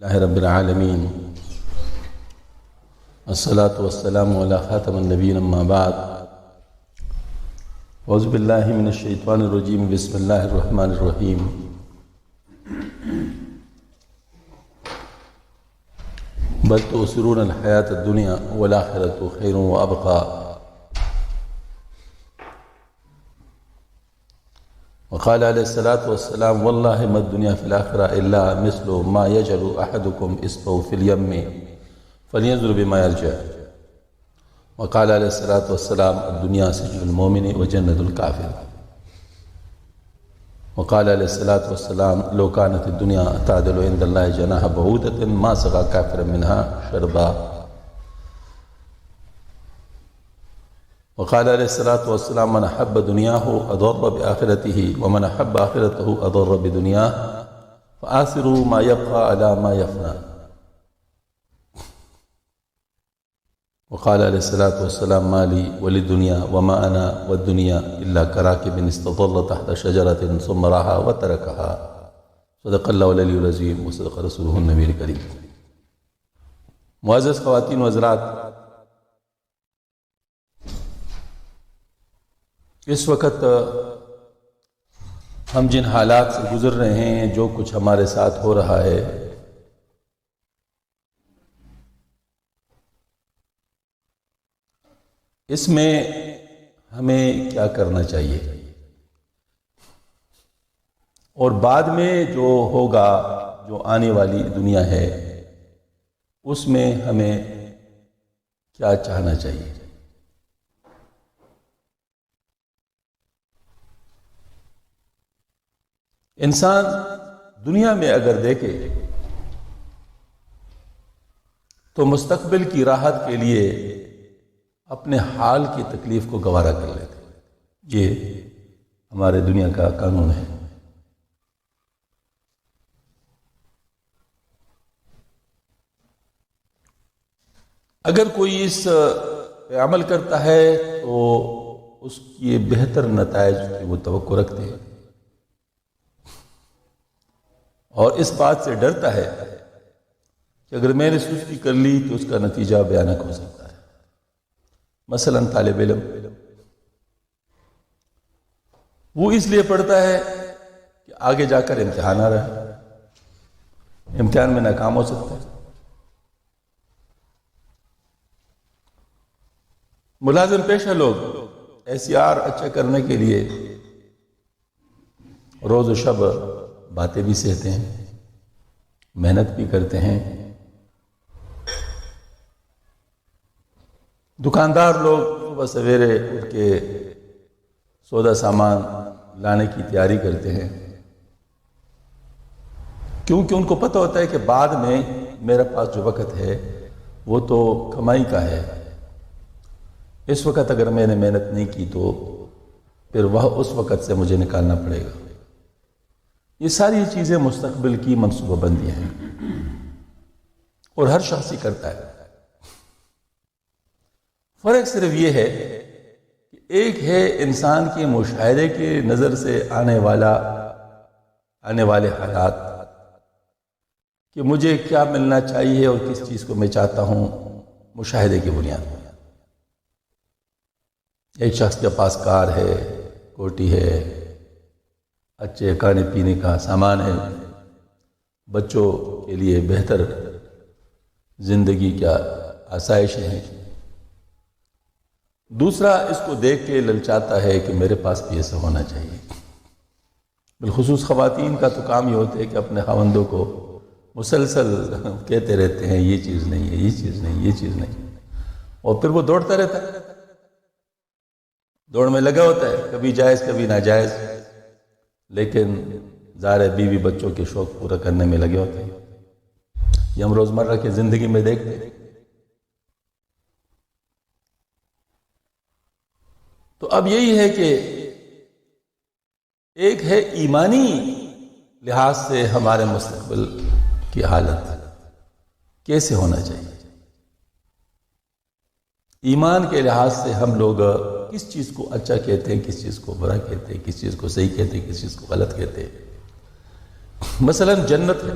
اللہ رب العالمین الصلاۃ والسلام علی خاتم النبیین اما بعد اعوذ باللہ من الشیطان الرجیم بسم اللہ الرحمن الرحیم بل تؤثرون الحیاۃ الدنیا والآخرۃ خیر وابقی وقال علیہ الصلاۃ والسلام واللہ ما الدنیا فی الآخرہ الا مثل ما یجعل احدکم اصبعہ فی الیم فلینظر بما یرجع وقال علیہ الصلاۃ والسلام الدنیا سجن المؤمن وجنۃ الکافر وقال علیہ الصلاۃ والسلام لو کانت الدنیا تعدل عند اللہ جناح بعوضۃ ما سقى کافرا منها شربا وقال علیہ الصلاۃ والسلام من احب دنیاہ اضر بآخرتہ ومن احب آخرتہ اضر بدنیاہ فآثروا ما یبقى علی ما یفنی وقال علیہ الصلاۃ والسلام ما لی وللدنیا وما انا والدنیا الا کراکب استظل تحت شجرۃ ثم راحا وترکها صدق اللہ العلی العظیم وصدق رسولہ النبی الکریم۔ معزز خواتین و حضرات، اس وقت ہم جن حالات سے گزر رہے ہیں، جو کچھ ہمارے ساتھ ہو رہا ہے، اس میں ہمیں کیا کرنا چاہیے اور بعد میں جو ہوگا، جو آنے والی دنیا ہے، اس میں ہمیں کیا چاہنا چاہیے۔ انسان دنیا میں اگر دیکھے تو مستقبل کی راحت کے لیے اپنے حال کی تکلیف کو گوارا کر لیتے، یہ ہمارے دنیا کا قانون ہے۔ اگر کوئی اس پہ عمل کرتا ہے تو اس کی بہتر نتائج کی وہ توقع رکھتے ہیں اور اس بات سے ڈرتا ہے کہ اگر میں نے سستی کر لی تو اس کا نتیجہ بھیانک ہو سکتا ہے۔ مثلا طالب علم وہ اس لیے پڑھتا ہے کہ آگے جا کر امتحان آ رہا ہے، امتحان میں ناکام ہو سکتا ہے۔ ملازم پیشہ لوگ SCR اچھا کرنے کے لیے روز و شب باتیں بھی سہتے ہیں، محنت بھی کرتے ہیں۔ دکاندار لوگ صبح سویرے اٹھ کے سودا سامان لانے کی تیاری کرتے ہیں، کیونکہ ان کو پتہ ہوتا ہے کہ بعد میں میرے پاس جو وقت ہے وہ تو کمائی کا ہے، اس وقت اگر میں نے محنت نہیں کی تو پھر وہ اس وقت سے مجھے نکالنا پڑے گا۔ یہ ساری چیزیں مستقبل کی منصوبہ بندی ہیں اور ہر شخص ہی کرتا ہے۔ فرق صرف یہ ہے کہ ایک ہے انسان کے مشاہدے کے نظر سے آنے والے حالات کہ مجھے کیا ملنا چاہیے اور کس چیز کو میں چاہتا ہوں، مشاہدے کی بنیاد پر۔ ایک شخص کے پاس کار ہے، کوٹھی ہے، اچھے کھانے پینے کا سامان ہے، بچوں کے لیے بہتر زندگی کیا آسائشیں ہیں۔ دوسرا اس کو دیکھ کے للچاتا ہے کہ میرے پاس بھی ایسا ہونا چاہیے۔ بالخصوص خواتین کا تو کام یہ ہوتا ہے کہ اپنے خاوندوں کو مسلسل کہتے رہتے ہیں یہ چیز نہیں ہے، یہ چیز نہیں، یہ چیز نہیں، اور پھر وہ دوڑتا رہتا ہے، دوڑ میں لگا ہوتا ہے، کبھی جائز کبھی ناجائز، لیکن ظاہر بیوی بچوں کے شوق پورا کرنے میں لگے ہوتے ہیں۔ یہ ہم روزمرہ کی زندگی میں دیکھتے ہیں۔ تو اب یہی ہے کہ ایک ہے ایمانی لحاظ سے ہمارے مستقبل کی حالت کیسے ہونا چاہیے، ایمان کے لحاظ سے ہم لوگ کس چیز کو اچھا کہتے ہیں، کس چیز کو برا کہتے ہیں، کس چیز کو صحیح کہتے ہیں، کس چیز کو غلط کہتے ہیں۔ مثلا جنت ہے،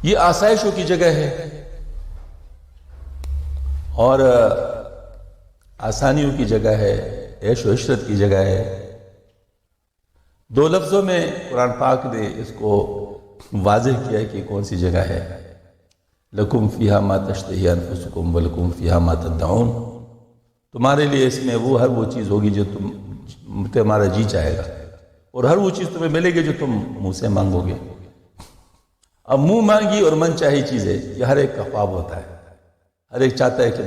یہ آسائشوں کی جگہ ہے اور آسانیوں کی جگہ ہے، عیش و عشرت کی جگہ ہے۔ دو لفظوں میں قرآن پاک نے اس کو واضح کیا ہے کہ کون سی جگہ ہے۔ لکم فیہا ما تشتہی انفسکم ولکم فیہا ما تدعون، تمہارے لیے اس میں ہر وہ چیز ہوگی جو تمہارا جی چاہے گا، اور ہر وہ چیز تمہیں ملے گی جو تم منہ سے مانگو گے۔ اب منہ مانگی اور من چاہی چیزیں، یہ ہر ایک کا خواب ہوتا ہے۔ ہر ایک چاہتا ہے کہ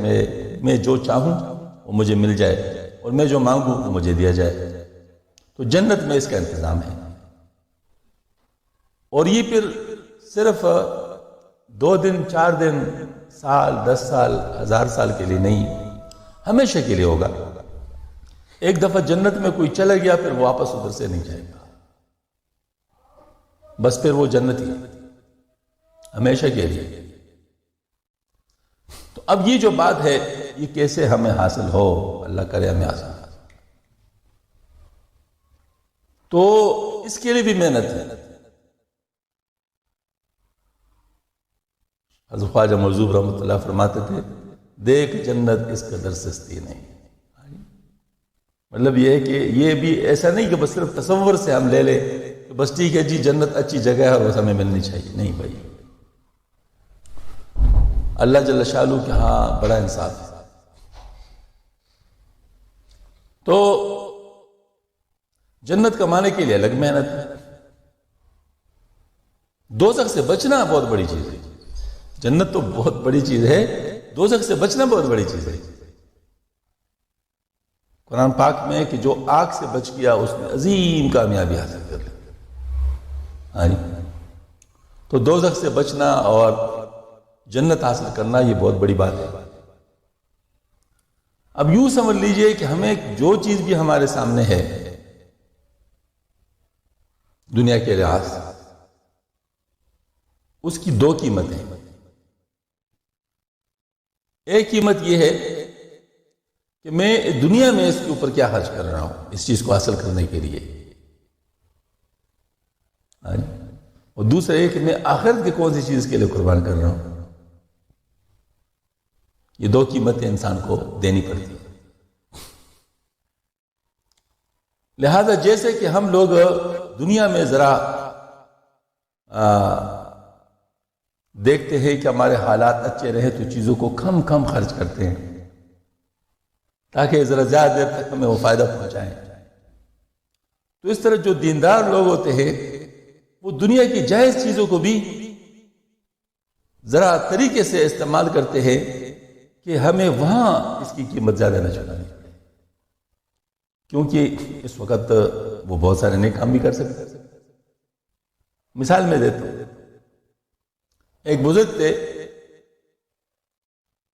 میں جو چاہوں وہ مجھے مل جائے، اور میں جو مانگوں وہ مجھے دیا جائے۔ تو جنت میں اس کا انتظام ہے، اور یہ پھر صرف 2 دن 4 دن سال 10 سال 1000 سال کے لیے نہیں، ہمیشہ کے لیے ہوگا۔ ایک دفعہ جنت میں کوئی چلا گیا پھر واپس ادھر سے نہیں جائے گا، بس پھر وہ جنتی ہمیشہ کے لیے۔ تو اب یہ جو بات ہے یہ کیسے ہمیں حاصل ہو، اللہ کرے ہمیں حاصل ہو، تو اس کے لیے بھی محنت ہے۔ حضرت خواجہ مرزوق رحمۃ اللہ فرماتے تھے، دیکھ جنت اس قدر سستی نہیں۔ مطلب یہ ہے کہ یہ بھی ایسا نہیں کہ بس صرف تصور سے ہم لے لیں کہ بس ٹھیک ہے جی جنت اچھی جگہ ہے اور بس ہمیں ملنی چاہیے، نہیں بھائی، اللہ جل شانہ کے ہاں بڑا انصاف ہے۔ تو جنت کمانے کے لیے الگ محنت ہے، دوزخ سے بچنا بہت بڑی چیز ہے۔ جنت تو بہت بڑی چیز ہے، دوزخ سے بچنا بہت بڑی چیز ہے۔ قرآن پاک میں ہے کہ جو آگ سے بچ گیا اس نے عظیم کامیابی حاصل کر لی۔ ہاں جی، تو دوزخ سے بچنا اور جنت حاصل کرنا یہ بہت بڑی بات ہے۔ اب یوں سمجھ لیجئے کہ ہمیں جو چیز بھی ہمارے سامنے ہے دنیا کے لحاظ سے، اس کی 2 قیمتیں ہیں۔ ایک قیمت یہ ہے کہ میں دنیا میں اس کے اوپر کیا خرچ کر رہا ہوں اس چیز کو حاصل کرنے کے لیے، اور دوسرا یہ کہ میں آخرت کی کون سی چیز کے لیے قربان کر رہا ہوں۔ یہ 2 قیمتیں انسان کو دینی پڑتی ہیں۔ لہذا جیسے کہ ہم لوگ دنیا میں ذرا دیکھتے ہیں کہ ہمارے حالات اچھے رہے تو چیزوں کو کم خرچ کرتے ہیں تاکہ ذرا زیادہ دیر تک ہمیں وہ فائدہ پہنچائیں، تو اس طرح جو دیندار لوگ ہوتے ہیں وہ دنیا کی جائز چیزوں کو بھی ذرا طریقے سے استعمال کرتے ہیں کہ ہمیں وہاں اس کی قیمت زیادہ نہ چکانی پڑے، کیونکہ اس وقت وہ بہت سارے نیک کام بھی کر سکتے ہیں۔ مثال میں دیتا ہوں، ایک بزرگ تھے،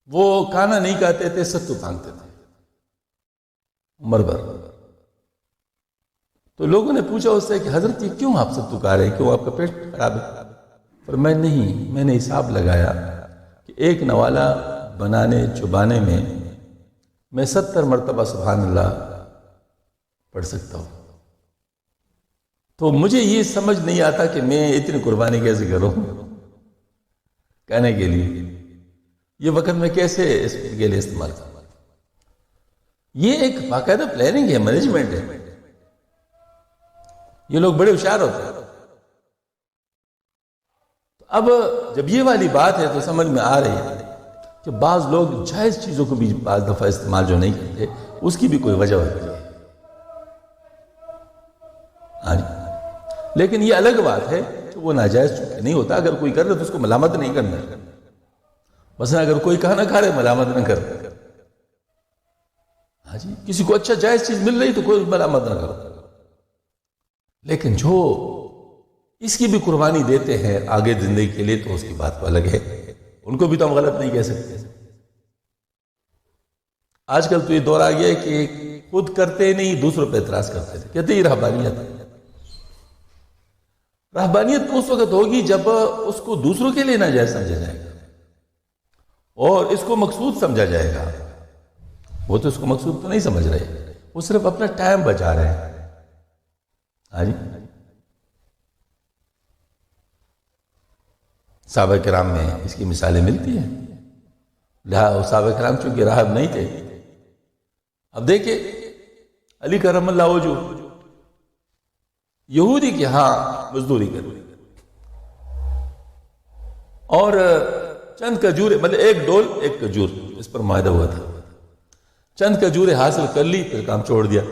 وہ کھانا نہیں کھاتے تھے، ستو مانگتے تھے عمر بھر۔ تو لوگوں نے پوچھا اس سے کہ حضرت یہ کیوں آپ ستو کھا رہے ہیں، کیوں آپ کا پیٹ خراب ہے؟ فرمایا نہیں، میں نے حساب لگایا کہ ایک نوالا بنانے چبانے میں 70 مرتبہ سبحان اللہ پڑھ سکتا ہوں، تو مجھے یہ سمجھ نہیں آتا کہ میں اتنی قربانی کیسے کروں کہنے کے لیے، یہ وقت میں کیسے اس کے لیے استعمال کروں۔ یہ ایک باقاعدہ پلاننگ ہے، مینجمنٹ ہے، یہ لوگ بڑے ہوشیار ہوتے ہیں۔ اب جب یہ والی بات ہے تو سمجھ میں آ رہی ہے کہ بعض لوگ جائز چیزوں کو بھی بعض دفعہ استعمال جو نہیں کرتے، اس کی بھی کوئی وجہ ہوتی ہے۔ ہاں جی، لیکن یہ الگ بات ہے کہ وہ ناجائز چونکہ نہیں ہوتا، اگر کوئی کر رہے تو اس کو ملامت نہیں کرنا، بس اگر کوئی کھانا کھا رہے ملامت نہ کرنا۔ ہاں جی، کسی کو اچھا جائز چیز مل رہی تو کوئی ملامت نہ کرو، لیکن جو اس کی بھی قربانی دیتے ہیں آگے زندگی کے لیے تو اس کی بات کو الگ ہے، ان کو بھی تو ہم غلط نہیں کہہ سکتے۔ آج کل تو یہ دور آ گیا ہے کہ خود کرتے نہیں دوسروں پہ اعتراض کرتے تھے، کہتے یہ رہبانیت ہے۔ رہبانیت تو اس وقت ہوگی جب اس کو دوسروں کے لیے ناجائز سمجھا جائے گا اور اس کو مقصود سمجھا جائے گا۔ وہ تو اس کو مقصود تو نہیں سمجھ رہے، وہ صرف اپنا ٹائم بچا رہے ہیں۔ ہاں جی، صحابہ کرام میں اس کی مثالیں ملتی ہیں. صحابہ کرام چونکہ راہب نہیں تھے. اب دیکھیں علی کرم اللہ وجہ یہودی کے ہاں مزدوری کر لی اور چند کھجورے، مطلب ایک ڈول ایک کھجور، اس پر معاہدہ ہوا تھا. چند کھجورے حاصل کر لی، پھر کام چھوڑ دیا.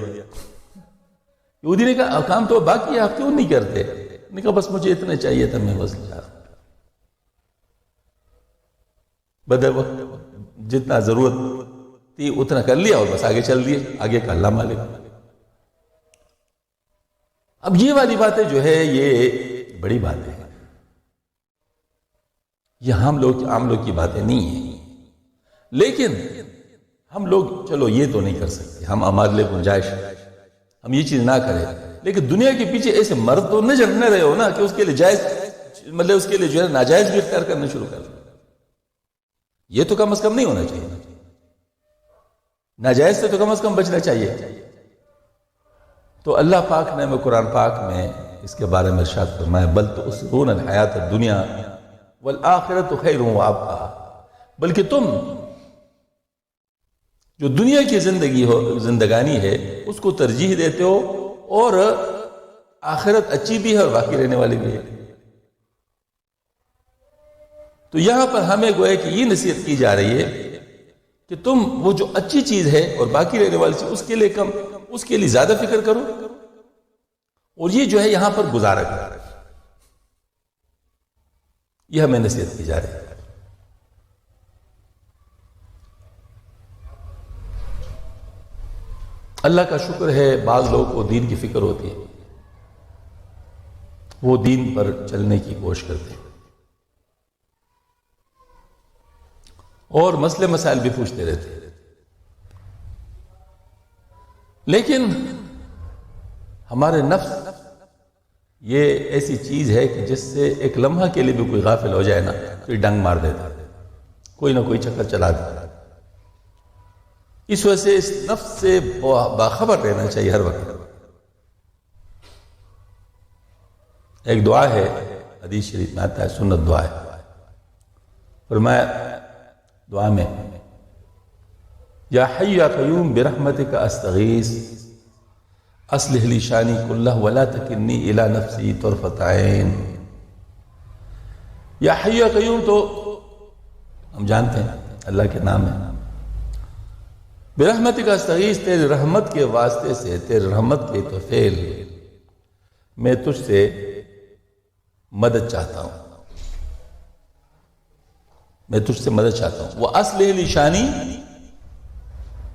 یہودی نے کہا کام تو باقی ہے، آپ کیوں نہیں کرتے؟ نے کہا بس مجھے اتنا چاہیے تھا، میں بس جا رہا ہوں. بدر وقت جتنا ضرورت تھی اتنا کر لیا اور بس آگے چل دیے، آگے کا اللہ مالک. اب یہ والی باتیں جو ہے یہ بڑی باتیں ہیں، یہ عام لوگ کی باتیں نہیں ہیں. لیکن ہم لوگ چلو یہ تو نہیں کر سکتے، ہم ہمارے لیے گنجائش ہم یہ چیز نہ کریں. لیکن دنیا کے پیچھے ایسے مرد تو نہ رہے ہو نا کہ اس کے لیے جائز، مطلب اس کے لیے جو ہے ناجائز بھی اختیار کرنا شروع کر دیں. یہ تو کم از کم نہیں ہونا چاہیے، ناجائز سے تو کم از کم بچنا چاہیے. تو اللہ پاک نے قرآن پاک میں اس کے بارے میں ارشاد فرمایا بل تؤثرون الحیات الدنیا والآخرۃ خیر وابقیٰ، بلکہ تم جو دنیا کی زندگانی ہے اس کو ترجیح دیتے ہو اور آخرت اچھی بھی ہے اور باقی رہنے والی بھی ہے. تو یہاں پر ہمیں گویا کہ یہ نصیحت کی جا رہی ہے کہ تم وہ جو اچھی چیز ہے اور باقی رہنے والی چیز اس کے لیے زیادہ فکر کرو، اور یہ جو ہے یہاں پر گزارا کرو. یہ ہمیں نصیحت کی جا رہی ہے. اللہ کا شکر ہے بعض لوگوں کو دین کی فکر ہوتی ہے، وہ دین پر چلنے کی کوشش کرتے ہیں اور مسئلے مسائل بھی پوچھتے رہتے ہیں. لیکن ہمارے نفس یہ ایسی چیز ہے کہ جس سے ایک لمحہ کے لیے بھی کوئی غافل ہو جائے نا تو یہ ڈنگ مار دیتا ہے، کوئی نہ کوئی چکر چلا دیتا ہے. اس وجہ سے اس نفس سے باخبر رہنا چاہیے ہر وقت. ایک دعا ہے حدیث شریف میں آتا ہے، سنت دعا ہے. فرمایا دعا میں یا حی یا قیوم برحمتک استغیث اصلح لی شانی کلہ ولا تکلنی الی نفسی طرفۃ عین. یا حی یا قیوم تو ہم جانتے ہیں اللہ کے نام ہے. برحمتک استغیث تیری رحمت کے واسطے سے، تیری رحمت کے توفیل میں تجھ سے مدد چاہتا ہوں، میں تجھ سے مدد چاہتا ہوں. وہ اصلح لی شانی،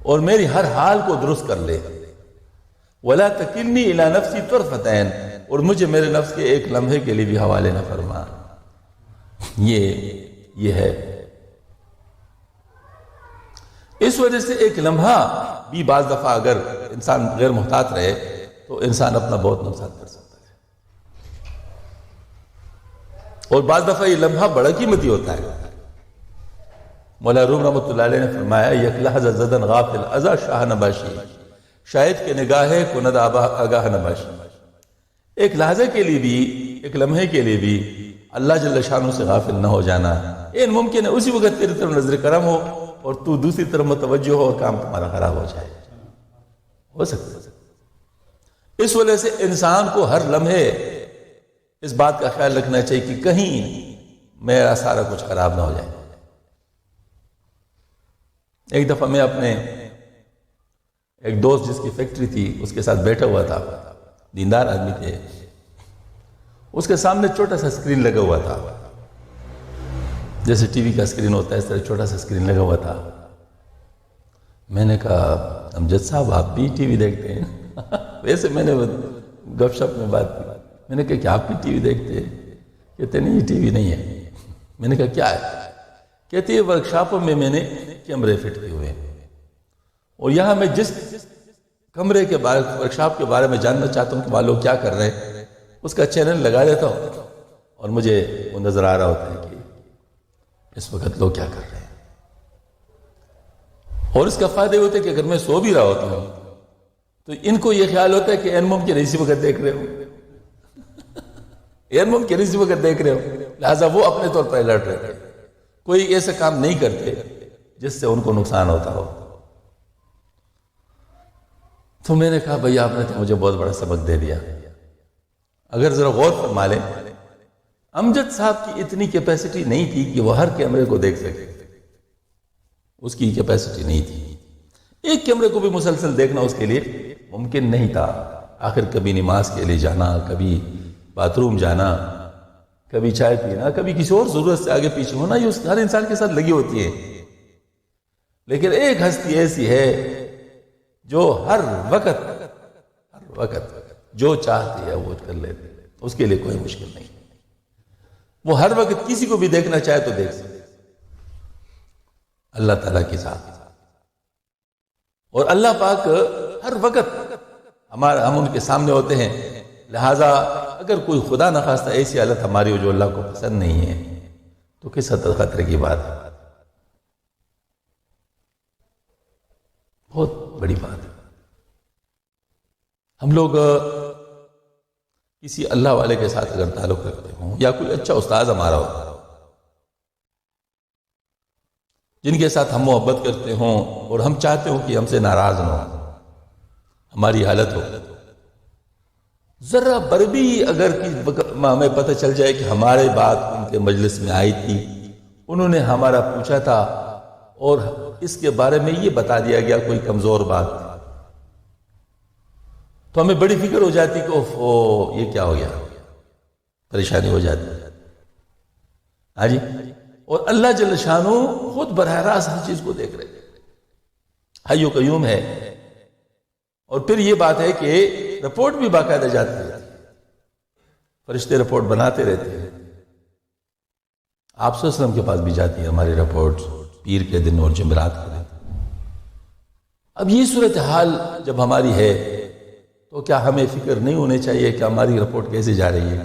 اور میری ہر حال کو درست کر لے. ولا تکلنی الی نفسی طرفۃ عین، اور مجھے میرے نفس کے ایک لمحے کے لیے بھی حوالے نہ فرما. یہ ہے. اس وجہ سے ایک لمحہ بھی بعض دفعہ اگر انسان غیر محتاط رہے تو انسان اپنا بہت نقصان کر سکتا ہے، اور بعض دفعہ یہ لمحہ بڑا قیمتی ہوتا ہے. مولا روم رحمۃ اللہ علیہ نے فرمایا یک لحظہ زدن غافل ازا شاہ نباشی، شاید کے نگاہ کند آگاہ نباشی. ایک لحظے کے لیے بھی، ایک لمحے کے لیے بھی اللہ جل شانہ سے غافل نہ ہو جانا. این ممکن ہے اسی وقت تیری طرف نظر کرم ہو اور تو دوسری طرف متوجہ ہو اور کام تمہارا خراب ہو جائے. ہو سکتا ہے. اس وجہ سے انسان کو ہر لمحے اس بات کا خیال رکھنا چاہیے کہ کہیں میرا سارا کچھ خراب نہ ہو جائے. ایک دفعہ میں اپنے ایک دوست جس کی فیکٹری تھی اس کے ساتھ بیٹھا ہوا تھا، دیندار آدمی تھے. اس کے سامنے چھوٹا سا اسکرین لگا ہوا تھا، جیسے ٹی وی کا اسکرین ہوتا ہے اس طرح چھوٹا سا اسکرین لگا ہوا تھا. میں نے کہا امجد صاحب آپ بھی ٹی وی دیکھتے ہیں؟ ویسے میں نے گپ شپ میں بات کی. میں نے کہا کہ آپ بھی ٹی وی دیکھتے ہیں؟ کہتے نہیں یہ ٹی وی نہیں ہے. میں نے کہا کیا ہے؟ کہتے ہیں ورکشاپوں میں نے کیمرے فٹ کیے ہوئے ہیں، اور یہاں میں جس کمرے کے بارے ورکشاپ کے بارے میں جاننا چاہتا ہوں کہ وہاں لوگ کیا کر رہے ہیں اس کا چینل لگا دیتا ہوں، اور مجھے وہ نظر آ رہا ہوتا ہے کہ اس وقت لوگ کیا کر رہے ہیں. اور اس کا فائدہ یہ ہوتا ہے کہ اگر میں سو بھی رہا ہوتا ہوں تو ان کو یہ خیال ہوتا ہے کہ این ممکن اسی وقت دیکھ رہے ہوں. غیر ممکن اسی وقت دیکھ رہے ہو، لہٰذا وہ اپنے طور پر الرٹ رہتے ہیں، کوئی ایسا کام نہیں کرتے جس سے ان کو نقصان ہوتا ہو۔ تو میں نے کہا بھئی آپ نے تو مجھے بہت بڑا سبق دے دیا۔ اگر ذرا غور فرما لیں، امجد صاحب کی اتنی کیپیسٹی نہیں تھی کہ وہ ہر کیمرے کو دیکھ سکے، اس کی کیپیسٹی نہیں تھی۔ ایک کیمرے کو بھی مسلسل دیکھنا اس کے لیے ممکن نہیں تھا۔ آخر کبھی نماز کے لیے جانا، کبھی باتھ روم جانا، کبھی چائے پینا، کبھی کسی اور ضرورت سے آگے پیچھے ہونا، یہ ہر انسان کے ساتھ لگی ہوتی ہے۔ لیکن ایک ہستی ایسی ہے جو ہر وقت جو چاہتی ہے وہ کر لیتی ہے، اس کے لیے کوئی مشکل نہیں۔ وہ ہر وقت کسی کو بھی دیکھنا چاہے تو دیکھ سکتے، اللہ تعالیٰ کی ذات۔ اور اللہ پاک ہر وقت ہم ان کے سامنے ہوتے ہیں، لہٰذا اگر کوئی خدا نخواستہ ایسی حالت ہماری ہو جو اللہ کو پسند نہیں ہے تو کس حد تک خطرے کی بات ہے، بہت بڑی بات ہے۔ ہم لوگ کسی اللہ والے کے ساتھ اگر تعلق رکھتے ہوں، یا کوئی اچھا استاد ہمارا ہو جن کے ساتھ ہم محبت کرتے ہوں اور ہم چاہتے ہوں کہ ہم سے ناراض نہ ہو، ہماری حالت ہو، ذرا بر بھی اگر ہمیں پتہ چل جائے کہ ہمارے بات ان کے مجلس میں آئی تھی، انہوں نے ہمارا پوچھا تھا اور اس کے بارے میں یہ بتا دیا گیا کوئی کمزور بات، تو ہمیں بڑی فکر ہو جاتی کہ اوہ یہ کیا ہو گیا، پریشانی ہو جاتی۔ ہاں جی، اور اللہ جل شانہ خود براہ راست ہر چیز کو دیکھ رہے، حی و قیوم ہے۔ اور پھر یہ بات ہے کہ رپورٹ بھی باقاعدہ جاتی ہے، فرشتے رپورٹ بناتے رہتے ہیں۔ آپ صلی اللہ علیہ وسلم کے پاس بھی جاتی ہے ہماری رپورٹ، پیر کے دن اور جمعرات کے دن۔ اب یہ صورتحال جب ہماری ہے تو کیا ہمیں فکر نہیں ہونی چاہیے کہ ہماری رپورٹ کیسے جا رہی ہے؟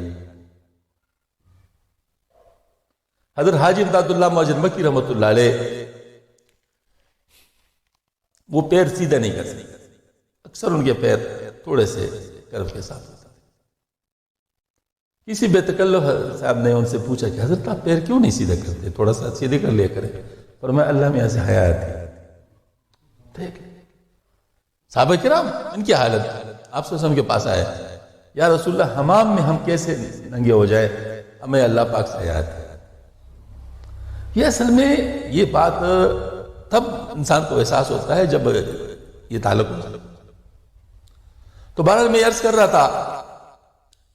حضرت حاجی امداد اللہ مہاجر مکی رحمۃ اللہ علیہ وہ پیر سیدھا نہیں کر سکتے، اکثر ان کے پیر تھوڑے سے کرف کے ساتھ ہوتا ہے۔ کسی بے تکلف صاحب نے ان سے پوچھا کہ حضرت آپ پیر کیوں نہیں سیدھا کرتے، تھوڑا سا سیدھے کر لیا کریں، فرمایا اللہ میں ایسے حیا آتی ہے۔ ٹھیک ہے، صحابہ کرام ان کی حالت آپ صلی اللہ علیہ وسلم کے پاس آئے، یا رسول اللہ حمام میں ہم کیسے ننگے ہو جائے، ہمیں اللہ پاک سے حیا آتی ہے۔ یہ اصل میں یہ بات تب انسان کو احساس ہوتا ہے جب یہ تعلق ہوتا ہے۔ تو بہرحال میں عرض کر رہا تھا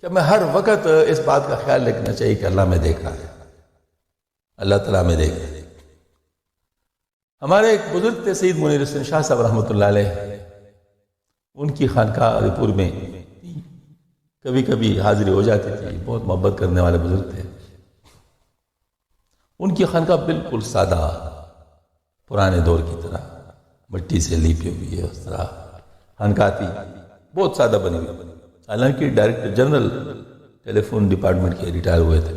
کہ میں ہر وقت اس بات کا خیال رکھنا چاہیے کہ اللہ میں دیکھ رہا ہے، اللہ تعالیٰ میں دیکھ رہا ہے۔ ہمارے ایک بزرگ تھے سید منیر حسین شاہ صاحب رحمۃ اللہ علیہ، ان کی خانقاہ علی پور میں کبھی کبھی حاضری ہو جاتی تھی، بہت محبت کرنے والے بزرگ تھے۔ ان کی خانقاہ بالکل سادہ، پرانے دور کی طرح مٹی سے لیپی ہوئی ہے، اس طرح خانقاہ تھی، بہت سادہ بنی ہوئی، حالانکہ ڈائریکٹر جنرل ٹیلی فون ڈپارٹمنٹ کے ریٹائر ہوئے تھے۔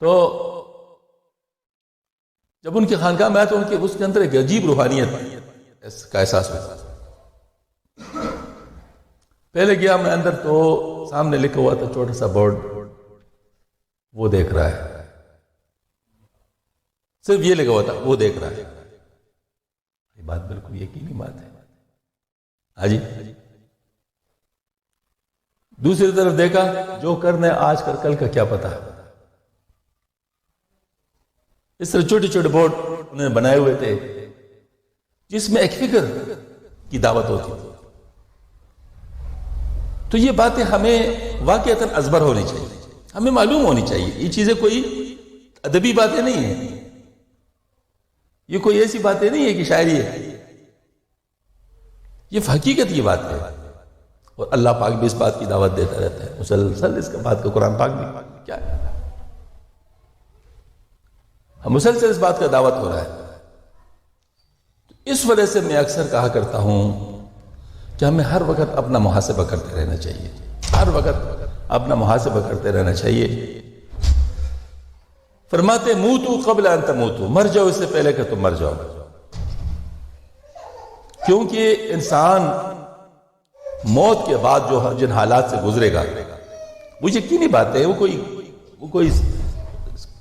تو جب ان کی خانقاہ میں آیا تو ان کے اس کے اندر ایک عجیب روحانیت کا احساس ہوا۔ پہلے گیا میں اندر تو سامنے لکھا ہوا تھا چھوٹا سا بورڈ، وہ دیکھ رہا ہے، صرف یہ لکھا ہوا تھا وہ دیکھ رہا ہے۔ یہ بات بالکل یقینی بات ہے۔ ہاں جی، دوسری طرف دیکھا جو کرنا ہے آج کر کل کا کیا پتا ہے۔ اس طرح چھوٹے چھوٹے بورڈ انہوں نے بنائے ہوئے تھے جس میں ایک فکر کی دعوت ہوتی تھی۔ تو یہ باتیں ہمیں واقعتاً ازبر ہونی چاہیے، ہمیں معلوم ہونی چاہیے۔ یہ چیزیں کوئی ادبی باتیں نہیں ہیں، یہ کوئی ایسی باتیں نہیں ہے کہ شاعری ہے، یہ حقیقت کی بات ہے۔ اور اللہ پاک بھی اس بات کی دعوت دیتا رہتا ہے مسلسل، اس کے بعد کا قرآن پاک بھی کیا ہے، ہم مسلسل اس بات کا دعوت ہو رہا ہے۔ اس وجہ سے میں اکثر کہا کرتا ہوں کہ ہمیں ہر وقت اپنا محاسبہ کرتے رہنا چاہیے، ہر وقت اپنا محاسبہ کرتے رہنا چاہیے۔ فرماتے موتو قبل ان تموتو، مر جاؤ اس سے پہلے کہ تم مر جاؤ، کیونکہ انسان موت کے بعد جو جن حالات سے گزرے گا وہ یقینی بات ہے، وہ کوئی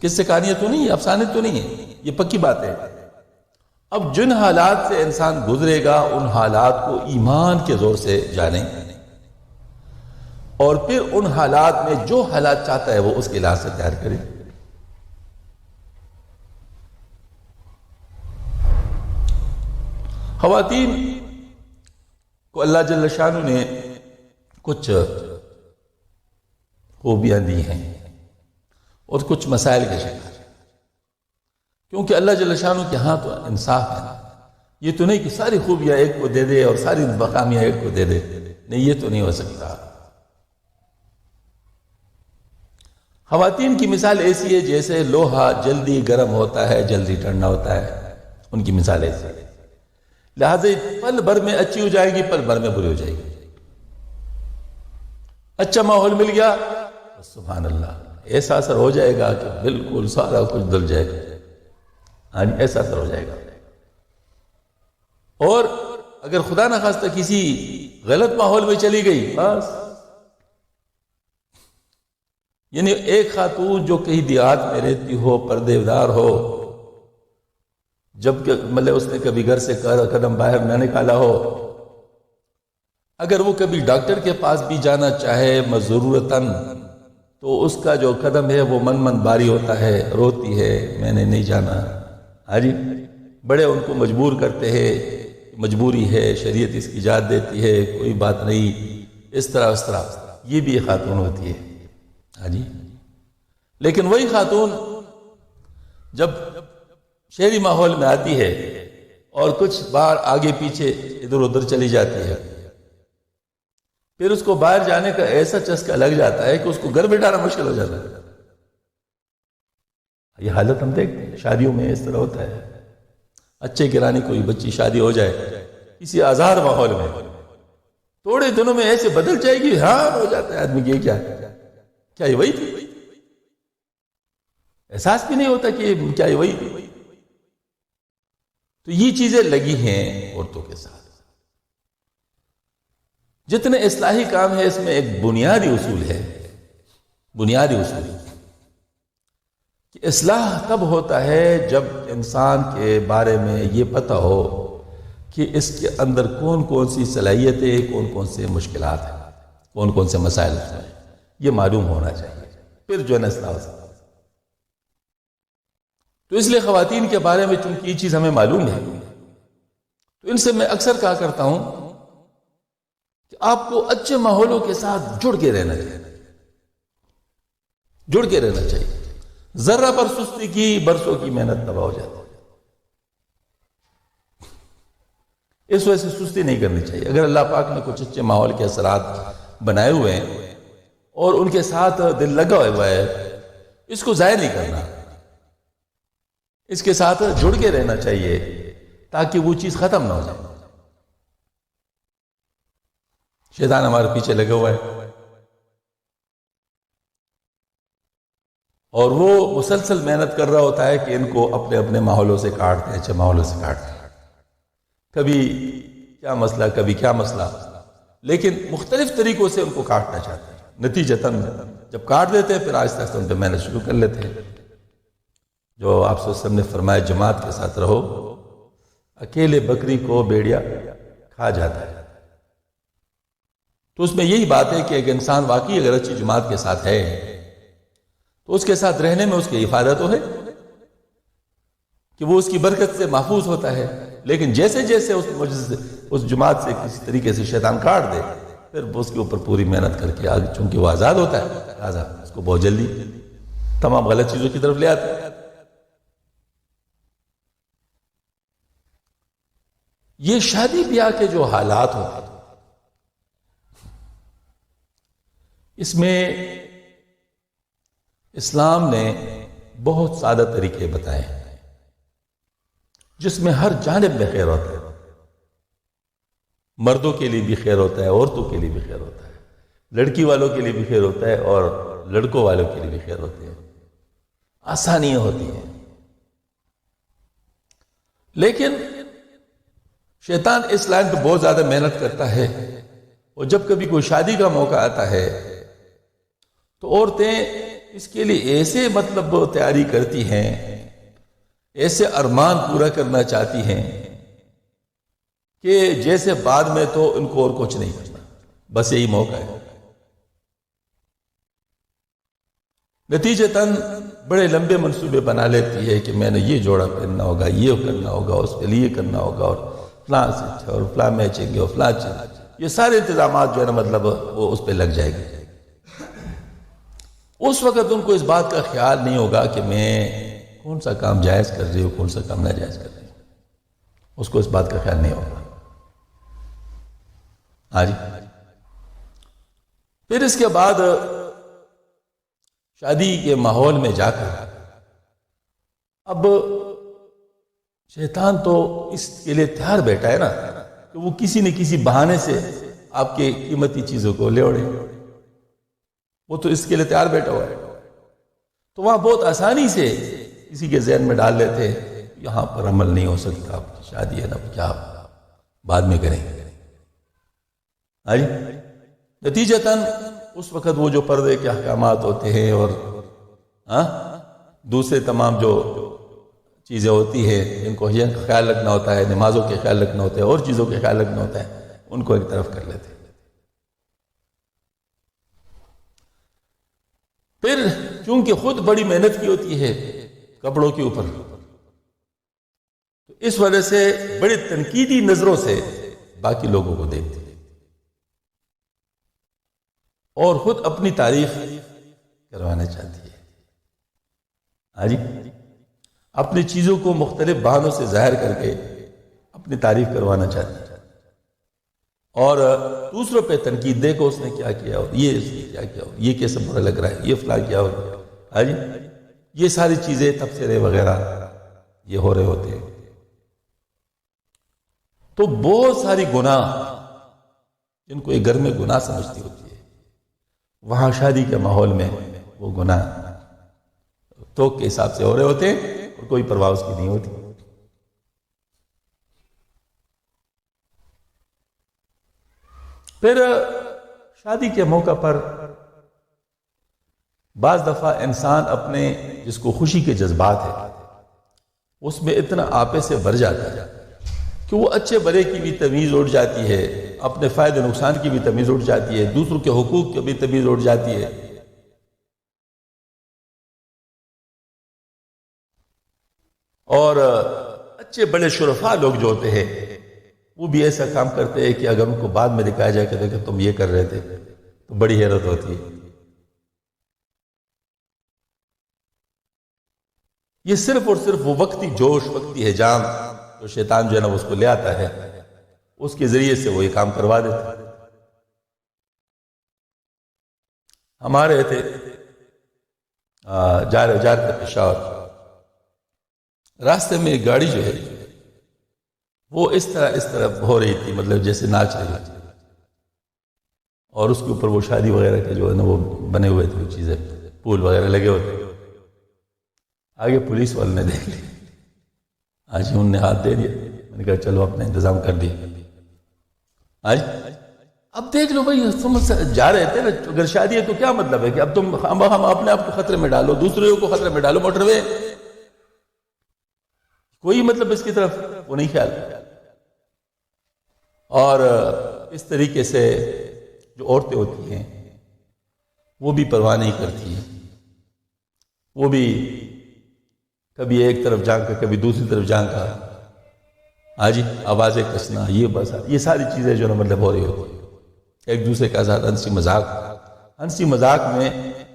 قصے کہانیاں تو نہیں ہے، افسانے تو نہیں ہے، یہ پکی بات ہے۔ اب جن حالات سے انسان گزرے گا ان حالات کو ایمان کے زور سے جانے، اور پھر ان حالات میں جو حالات چاہتا ہے وہ اس کے لحاظ سے تیار کرے۔ خواتین کو اللہ جل شانہ نے کچھ خوبیاں دی ہیں اور کچھ مسائل کے شکار، کیونکہ اللہ جل شانہ کے ہاں تو انصاف ہے، یہ تو نہیں کہ ساری خوبیاں ایک کو دے دے اور ساری مقامیاں ایک کو دے دے، نہیں، یہ تو نہیں ہو سکتا۔ خواتین کی مثال ایسی ہے جیسے لوہا جلدی گرم ہوتا ہے، جلدی ٹھنڈا ہوتا ہے، ان کی مثال ایسی ہے، لہذا پل بھر میں اچھی ہو جائے گی، پل بھر میں بری ہو جائے گی۔ اچھا ماحول مل گیا، سبحان اللہ، ایسا اثر ہو جائے گا کہ بالکل سارا کچھ دل جائے گا، ہاں ایسا اثر ہو جائے گا۔ اور اگر خدا نخواستہ کسی غلط ماحول میں چلی گئی، بس یعنی ایک خاتون جو کہیں دیہات میں رہتی ہو، پردے دار ہو، جب کہ مطلب اس نے کبھی گھر سے قدم باہر نہ نکالا ہو، اگر وہ کبھی ڈاکٹر کے پاس بھی جانا چاہے ضرورتاً، تو اس کا جو قدم ہے وہ من باری ہوتا ہے، روتی ہے، میں نے نہیں جانا۔ ہاں جی، بڑے ان کو مجبور کرتے ہیں، مجبوری ہے، شریعت اس کی اجازت دیتی ہے، کوئی بات نہیں، اس طرح اس طرح، یہ بھی ایک خاتون ہوتی ہے۔ ہاں جی، لیکن وہی خاتون جب شہری ماحول میں آتی ہے اور کچھ بار آگے پیچھے ادھر ادھر چلی جاتی ہے، پھر اس کو باہر جانے کا ایسا چسکا لگ جاتا ہے کہ اس کو گھر بٹھانا مشکل ہو جاتا ہے۔ یہ حالت ہم دیکھتے ہیں شادیوں میں، اس طرح ہوتا ہے۔ اچھے گرانے کوئی بچی شادی ہو جائے کسی آزار ماحول میں، تھوڑے دنوں میں ایسے بدل جائے گی، ہاں ہو جاتا ہے آدمی کہ کیا یہ وہی تھی، احساس بھی نہیں ہوتا کہ کیا یہ وہی تھی۔ تو یہ چیزیں لگی ہیں عورتوں کے ساتھ۔ جتنے اصلاحی کام ہے اس میں ایک بنیادی اصول ہے، بنیادی اصول کہ اصلاح تب ہوتا ہے جب انسان کے بارے میں یہ پتہ ہو کہ اس کے اندر کون کون سی صلاحیتیں، کون کون سے مشکلات ہیں، کون کون سے مسائل ہیں، یہ معلوم ہونا چاہیے، پھر جو ہے نا اصلاح ہو سکتا ہے۔ تو اس لیے خواتین کے بارے میں چونکہ یہ چیز ہمیں معلوم ہے، تو ان سے میں اکثر کہا کرتا ہوں کہ آپ کو اچھے ماحولوں کے ساتھ جڑ کے رہنا چاہیے، جڑ کے رہنا چاہیے۔ ذرہ پر سستی کی برسوں کی محنت تباہ ہو جاتی ہے۔ اس وجہ سے سستی نہیں کرنی چاہیے۔ اگر اللہ پاک نے کچھ اچھے ماحول کے اثرات بنائے ہوئے ہیں اور ان کے ساتھ دل لگا ہوا ہے، اس کو ضائع نہیں کرنا، اس کے ساتھ جڑ کے رہنا چاہیے تاکہ وہ چیز ختم نہ ہو جائے۔ شیطان ہمارے پیچھے لگا ہوا ہے اور وہ مسلسل محنت کر رہا ہوتا ہے کہ ان کو اپنے اپنے ماحولوں سے کاٹ دیں، اچھے ماحولوں سے کاٹ دیں۔ کبھی کیا مسئلہ، کبھی کیا مسئلہ، لیکن مختلف طریقوں سے ان کو کاٹنا چاہتے ہیں۔ نتیجتاً جب کاٹ دیتے ہیں پھر آہستہ آہستہ ان پہ محنت شروع کر لیتے ہیں۔ جو آپ صلی اللہ علیہ وسلم نے فرمایا جماعت کے ساتھ رہو، اکیلے بکری کو بھیڑیا کھا جاتا ہے۔ تو اس میں یہی بات ہے کہ ایک انسان واقعی اگر اچھی جماعت کے ساتھ ہے تو اس کے ساتھ رہنے میں اس کی حفاظت تو ہے کہ وہ اس کی برکت سے محفوظ ہوتا ہے، لیکن جیسے جیسے اس جماعت سے کسی طریقے سے شیطان کاٹ دے پھر اس کے اوپر پوری محنت کر کے آگے، چونکہ وہ آزاد ہوتا ہے، آزاد اس کو بہت جلدی تمام غلط چیزوں کی طرف لے آتا ہے۔ یہ شادی بیاہ کے جو حالات ہوتے ہیں اس میں اسلام نے بہت سادہ طریقے بتائے ہیں جس میں ہر جانب میں خیر ہوتا ہے۔ مردوں کے لیے بھی خیر ہوتا ہے، عورتوں کے لیے بھی خیر ہوتا ہے، لڑکی والوں کے لیے بھی خیر ہوتا ہے اور لڑکوں والوں کے لیے بھی خیر ہوتی ہے، آسانیاں ہوتی ہیں۔ لیکن شیطان اس لائن پہ بہت زیادہ محنت کرتا ہے، اور جب کبھی کوئی شادی کا موقع آتا ہے تو عورتیں اس کے لیے ایسے مطلب تیاری کرتی ہیں، ایسے ارمان پورا کرنا چاہتی ہیں کہ جیسے بعد میں تو ان کو اور کچھ نہیں کرنا، بس یہی موقع ہے۔ نتیجتاً بڑے لمبے منصوبے بنا لیتی ہے کہ میں نے یہ جوڑا پہننا ہوگا، یہ کرنا ہوگا، اس کے لیے کرنا ہوگا، اور فلاں سے اور فلاں میچنگ اور فلاں چیز، یہ سارے انتظامات جو ہے نا مطلب وہ اس پہ لگ جائے گی۔ اس وقت ان کو اس بات کا خیال نہیں ہوگا کہ میں کون سا کام جائز کر رہی ہوں، کون سا کام ناجائز کر رہی ہوں، اس کو اس بات کا خیال نہیں ہوگا۔ ہاں جی۔ پھر اس کے بعد شادی کے ماحول میں جا کر اب شیطان تو اس کے لیے تیار بیٹھا ہے نا کہ وہ کسی نہ کسی بہانے سے آپ کے قیمتی چیزوں کو لے اڑے، وہ تو اس کے لیے تیار بیٹھا ہوا ہے۔ تو وہاں بہت آسانی سے کسی کے ذہن میں ڈال لیتے ہیں یہاں پر عمل نہیں ہو سکتا، آپ کی شادی ہے نا، کیا بعد میں کریں گے۔ ہاں جی۔ نتیجتاً اس وقت وہ جو پردے کے احکامات ہوتے ہیں اور دوسرے تمام جو چیزیں ہوتی ہیں جن کو خیال رکھنا ہوتا ہے، نمازوں کے خیال رکھنا ہوتا ہے، اور چیزوں کے خیال رکھنا ہوتا ہے، ان کو ایک طرف کر لیتے ہیں۔ پھر چونکہ خود بڑی محنت کی ہوتی ہے کپڑوں کے اوپر، تو اس وجہ سے بڑی تنقیدی نظروں سے باقی لوگوں کو دیکھتے ہیں اور خود اپنی تعریف کروانا چاہتی ہے۔ ہاں جی۔ اپنی چیزوں کو مختلف بہانوں سے ظاہر کر کے اپنی تعریف کروانا چاہتی ہے، اور دوسروں پہ تنقید، دیکھو اس نے کیا کیا، اور یہ اس نے کیا کیا، اور یہ کیسے برا لگ رہا ہے، یہ فلاں کیا ہو۔ ہاں جی۔ یہ ساری چیزیں تبصرے وغیرہ یہ ہو رہے ہوتے ہیں۔ تو بہت ساری گناہ جن کو ایک گھر میں گناہ سمجھتی ہوتی ہے، وہاں شادی کے ماحول میں وہ گناہ توق کے حساب سے ہو رہے ہوتے ہیں اور کوئی پرواہ اس کی نہیں ہوتی۔ پھر شادی کے موقع پر بعض دفعہ انسان اپنے جس کو خوشی کے جذبات ہے اس میں اتنا آپے سے بھر جاتا ہے کہ وہ اچھے برے کی بھی تمیز اٹھ جاتی ہے، اپنے فائدے نقصان کی بھی تمیز اٹھ جاتی ہے، دوسروں کے حقوق کی بھی تمیز اٹھ جاتی ہے، اور اچھے بڑے شرفاء لوگ جو ہوتے ہیں وہ بھی ایسا کام کرتے ہیں کہ اگر ان کو بعد میں دکھایا جائے کہ تم یہ کر رہے تھے تو بڑی حیرت ہوتی ہے۔ یہ صرف اور صرف وہ وقتی جوش، وقتی حجام جو شیطان جو ہے نا اس کو لے آتا ہے، اس کے ذریعے سے وہ یہ کام کروا دیتا ہے۔ ہمارے تھے جا رہے پشاور، راستے میں ایک گاڑی جو ہے وہ اس طرح ہو رہی تھی، مطلب جیسے ناچ رہی تھی، اور اس کے اوپر وہ شادی وغیرہ کے جو ہے نا وہ بنے ہوئے تھے، وہ چیزیں پھول وغیرہ لگے ہوئے تھے۔ آگے پولیس والے نے دیکھ لی، آج انہوں نے ہاتھ دے دیا، میں نے کہا چلو اپنا انتظام کر دیا۔ آج اب دیکھ لو بھائی، تم جا رہے تھے نا، اگر شادی ہے تو کیا مطلب ہے کہ اب تم ہم اپنے آپ کو خطرے میں ڈالو، دوسرے کو خطرے میں ڈالو، موٹر وے کوئی مطلب اس کی طرف وہ نہیں خیال۔ اور اس طریقے سے جو عورتیں ہوتی ہیں وہ بھی پرواہ نہیں کرتی ہیں، وہ بھی کبھی ایک طرف جان کا کبھی دوسری طرف جان کا، ہاں جی، آوازیں کسنا، یہ بس یہ ساری چیزیں جو نا مطلب ہو رہی ہوتی ہیں۔ ایک دوسرے کا ساتھ ہنسی مذاق میں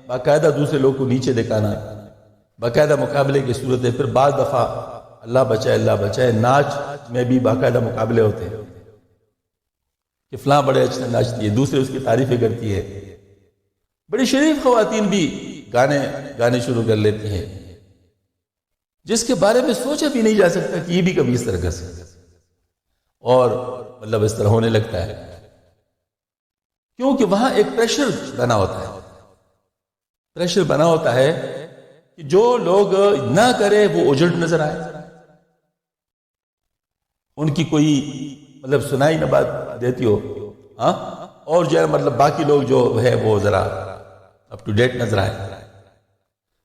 باقاعدہ دوسرے لوگ کو نیچے دکھانا، باقاعدہ مقابلے کی صورت ہے۔ پھر بعض دفعہ اللہ بچائے ناچ میں بھی باقاعدہ مقابلے ہوتے ہیں کہ فلاں بڑے اچھے ناچتی ہے، دوسرے اس کی تعریفیں کرتی ہے۔ بڑی شریف خواتین بھی گانے شروع کر لیتی ہیں جس کے بارے میں سوچا بھی نہیں جا سکتا کہ یہ بھی کبھی اس طرح کر سکتا، اور مطلب اس طرح ہونے لگتا ہے کیونکہ وہاں ایک پریشر بنا ہوتا ہے کہ جو لوگ نہ کرے وہ اجڑ نظر آئے، ان کی کوئی مطلب سنائی نہ بات دیتی ہو، اور جو ہے مطلب باقی لوگ جو ہے وہ ذرا اپ ٹو ڈیٹ نظر آئے.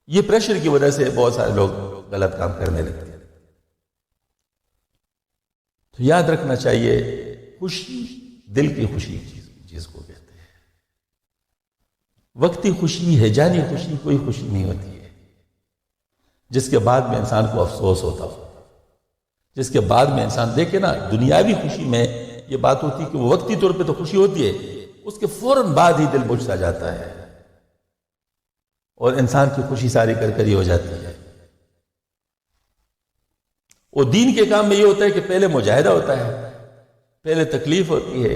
یہ پریشر کی وجہ سے بہت سارے لوگ غلط کام کرنے لگتے ہیں. تو یاد رکھنا چاہیے خوشی دل کی خوشی چیز کو کہتے ہیں. وقتی خوشی ہے جانی خوشی کوئی خوشی نہیں ہوتی ہے جس کے بعد میں انسان کو افسوس ہوتا ہو. جس کے بعد میں انسان دیکھے نا دنیاوی خوشی میں یہ بات ہوتی ہے کہ وہ وقتی طور پہ تو خوشی ہوتی ہے, اس کے فوراً بعد ہی دل بجھ سا جاتا ہے اور انسان کی خوشی ساری کر ہی ہو جاتی ہے. اور دین کے کام میں یہ ہوتا ہے کہ پہلے مجاہدہ ہوتا ہے, پہلے تکلیف ہوتی ہے.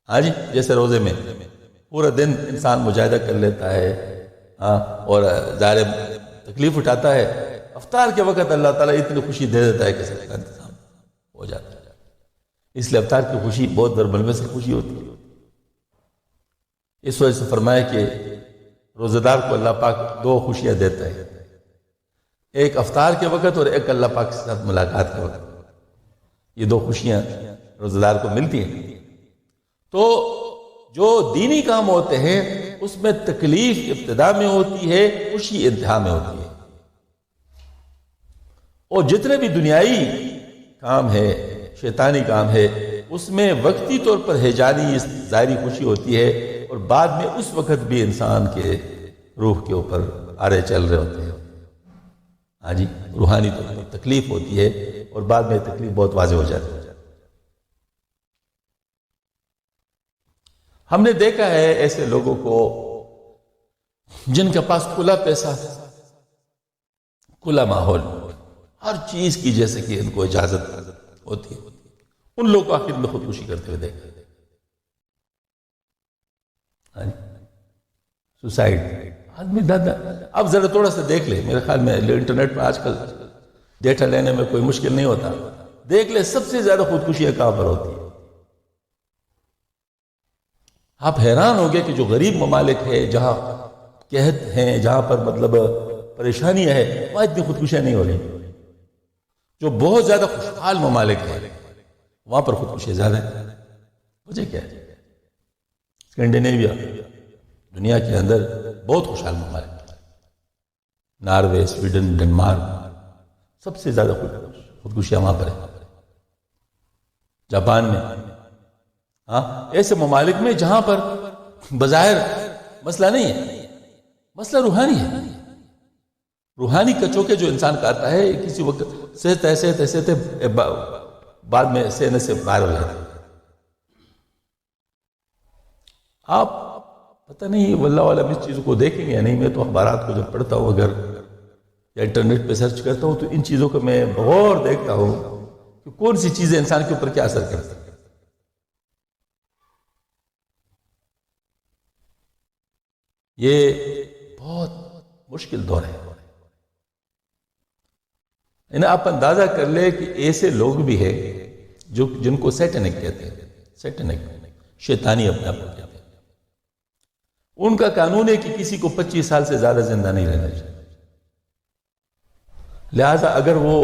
ہاں جی, جیسے روزے میں پورا دن انسان مجاہدہ کر لیتا ہے اور ظاہر تکلیف اٹھاتا ہے. افطار کے وقت اللہ تعالیٰ اتنی خوشی دے دیتا ہے کہ سب کا انتظام ہو جاتا ہے. اس لیے افطار کی خوشی بہت درملے سے خوشی ہوتی ہے. اس وجہ سے فرمایا کہ روزہ دار کو اللہ پاک دو خوشیاں دیتا ہے, ایک افطار کے وقت اور ایک اللہ پاک کے ساتھ ملاقات کے وقت. یہ دو خوشیاں روزہ دار کو ملتی ہیں. تو جو دینی کام ہوتے ہیں اس میں تکلیف ابتدا میں ہوتی ہے, خوشی انتہا میں ہوتی ہے. اور جتنے بھی دنیائی کام ہے, شیطانی کام ہے, اس میں وقتی طور پر ہیجانی ظاہری خوشی ہوتی ہے اور بعد میں اس وقت بھی انسان کے روح کے اوپر آرے چل رہے ہوتے ہیں. ہاں جی, روحانی طور پر تکلیف ہوتی ہے اور بعد میں تکلیف بہت واضح ہو جاتی ہے. ہم نے دیکھا ہے ایسے لوگوں کو جن کے پاس کھلا پیسہ, کھلا ماحول, ہر چیز کی جیسے کہ ان کو اجازت ہوتی ہے, ان لوگوں کو آخر میں خودکشی کرتے ہوئے دیکھا. سوسائڈ آدمی دادا, اب ذرا تھوڑا سا دیکھ لے, میرے خیال میں انٹرنیٹ پر آج کل ڈیٹا لینے میں کوئی مشکل نہیں ہوتا, دیکھ لے سب سے زیادہ خودکشیاں کہاں پر ہوتی ہے. آپ حیران ہو گئے کہ جو غریب ممالک ہے, جہاں قحط ہیں, جہاں پر مطلب پریشانیاں ہے, وہاں اتنی خودکشیاں نہیں ہو رہی. جو بہت زیادہ خوشحال ممالک ہیں وہاں پر خودکشیاں زیادہ ہیں. وجہ کیا ہے؟ اسکینڈینیویا دنیا کے اندر بہت خوشحال ممالک, ناروے, سویڈن, ڈنمارک, سب سے زیادہ خودکشیاں وہاں پر ہیں. جاپان میں, ایسے ممالک میں جہاں پر بظاہر مسئلہ نہیں ہے, مسئلہ روحانی ہے. روحانی کچوکے جو انسان کرتا ہے کسی وقت سہتے بعد میں سہنے سے باہر ہو جاتا ہے. آپ پتہ نہیں واللہ عالم اس چیزوں کو دیکھیں گے یا نہیں. میں تو اخبارات کو جب پڑھتا ہوں اگر یا انٹرنیٹ پہ سرچ کرتا ہوں تو ان چیزوں کو میں غور دیکھتا ہوں کہ کون سی چیزیں انسان کے اوپر کیا اثر کرتی ہیں. یہ بہت مشکل دور ہے. آپ اندازہ کر لیں کہ ایسے لوگ بھی ہیں جن کو سیٹنک کہتے ہیں, سیٹنک شیطانی اپنے آپ کو کہتے ہیں. ان کا قانون ہے کہ کسی کو 25 سال سے زیادہ زندہ نہیں رہنا چاہیے. لہذا اگر وہ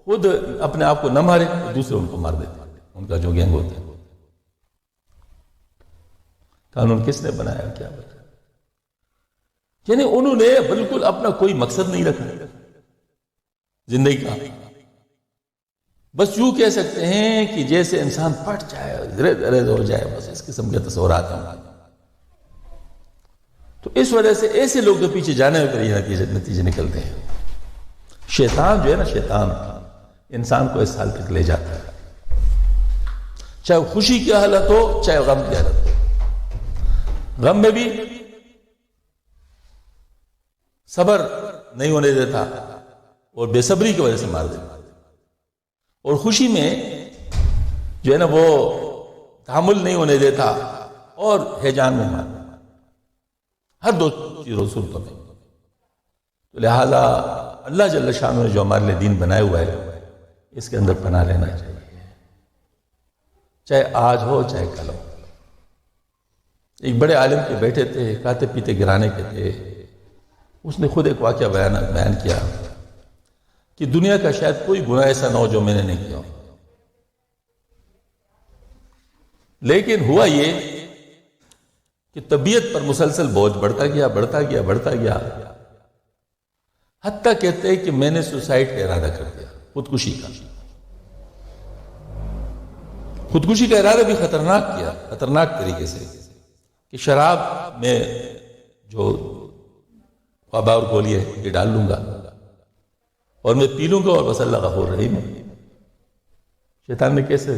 خود اپنے آپ کو نہ مارے تو دوسرے ان کو مار دیتے ہیں. ان کا جو گینگ ہوتا ہے. قانون کس نے بنایا, کیا بنایا؟ یعنی انہوں نے بالکل اپنا کوئی مقصد نہیں رکھا زندگی کا. بس یوں کہہ سکتے ہیں کہ جیسے انسان پھٹ جائے, ریز ہو جائے, بس اس قسم کے تصورات ہیں. تو اس وجہ سے ایسے لوگ کے پیچھے جانے پر یہ نتیجے نکلتے ہیں. شیطان جو ہے نا, شیطان انسان کو اس حال تک لے جاتا ہے, چاہے خوشی کی حالت ہو چاہے غم کی حالت ہو. غم میں بھی صبر نہیں ہونے دیتا اور بے صبری کی وجہ سے مار دیتا, اور خوشی میں جو ہے نا وہ تحمل نہیں ہونے دیتا اور ہیجان میں مار دیتا. ہر دو چیزوں صورتوں میں. تو لہذا اللہ جل شانہ نے جو ہمارے لیے دین بنایا ہوا ہے اس کے اندر پناہ لینا چاہیے, چاہے آج ہو چاہے کل ہو. ایک بڑے عالم کے بیٹھے تھے, کھاتے پیتے گرانے کے تھے. اس نے خود ایک واقعہ بیان کیا کہ دنیا کا شاید کوئی گناہ ایسا نہ ہو جو میں نے نہیں کیا, لیکن ہوا یہ کہ طبیعت پر مسلسل بوجھ بڑھتا گیا، حتیٰ کہتے ہیں کہ میں نے سوسائڈ کا ارادہ کر دیا، خودکشی کا ارادہ بھی خطرناک طریقے سے، کہ شراب میں جو خوابہ اور گولی ہے یہ ڈال لوں گا اور میں پی لوں گا، اور بس اللہ غفور رحیم ہے۔ شیطان نے کیسے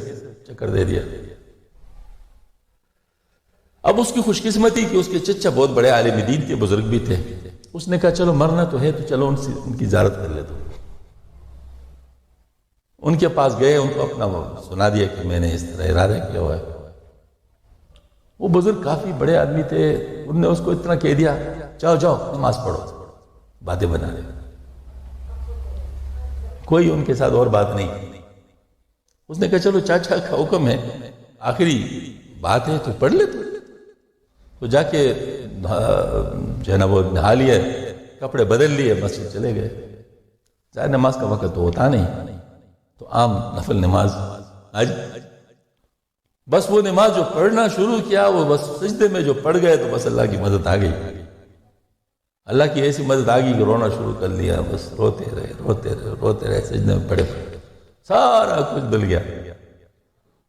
چکر دے دیا۔ اب اس کی خوش قسمتی کہ اس کے چچا بہت بڑے عالم دین کے بزرگ بھی تھے، اس نے کہا چلو مرنا تو ہے تو چلو ان کی زیارت کر لیتا ہوں۔ ان کے پاس گئے، ان کو اپنا سنا دیا کہ میں نے اس طرح ارادہ کیا ہوا ہے۔ وہ بزرگ کافی بڑے آدمی تھے، انہوں نے اس کو اتنا کہہ دیا جاؤ نماز پڑھو، باتیں بنا رہے، کوئی ان کے ساتھ اور بات نہیں۔ اس نے کہا چلو چاچا کا حکم ہے، آخری بات ہے تو پڑھ لے۔ تو جا کے جو ہے نا وہ نہا لیے، کپڑے بدل لیے، مسجد چلے گئے۔ ظاہر نماز کا وقت تو ہوتا نہیں، تو عام نفل نماز آج بس وہ نماز جو پڑھنا شروع کیا، وہ بس سجدے میں جو پڑھ گئے تو بس اللہ کی مدد آ گئی، اللہ کی ایسی مدد آ گئی کہ رونا شروع کر لیا، بس روتے رہے سجدے میں پڑے سارا کچھ دل گیا۔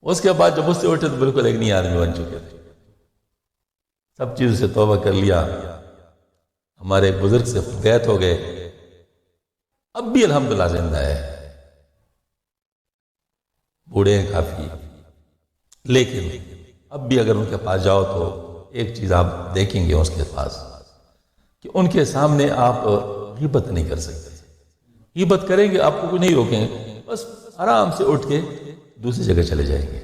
اس کے بعد جب اس سے اٹھے تو بالکل ایک نئی آدمی بن چکے تھے، سب چیزوں سے توبہ کر لیا۔ ہمارے ایک بزرگ سے فوت ہو گئے، اب بھی الحمدللہ زندہ ہے، بوڑھے ہیں کافی، لیکن اب بھی اگر ان کے پاس جاؤ تو ایک چیز آپ دیکھیں گے اس کے پاس، کہ ان کے سامنے آپ غیبت نہیں کر سکتے۔ غیبت کریں گے آپ کو کوئی نہیں روکیں گے، بس آرام سے اٹھ کے دوسری جگہ چلے جائیں گے،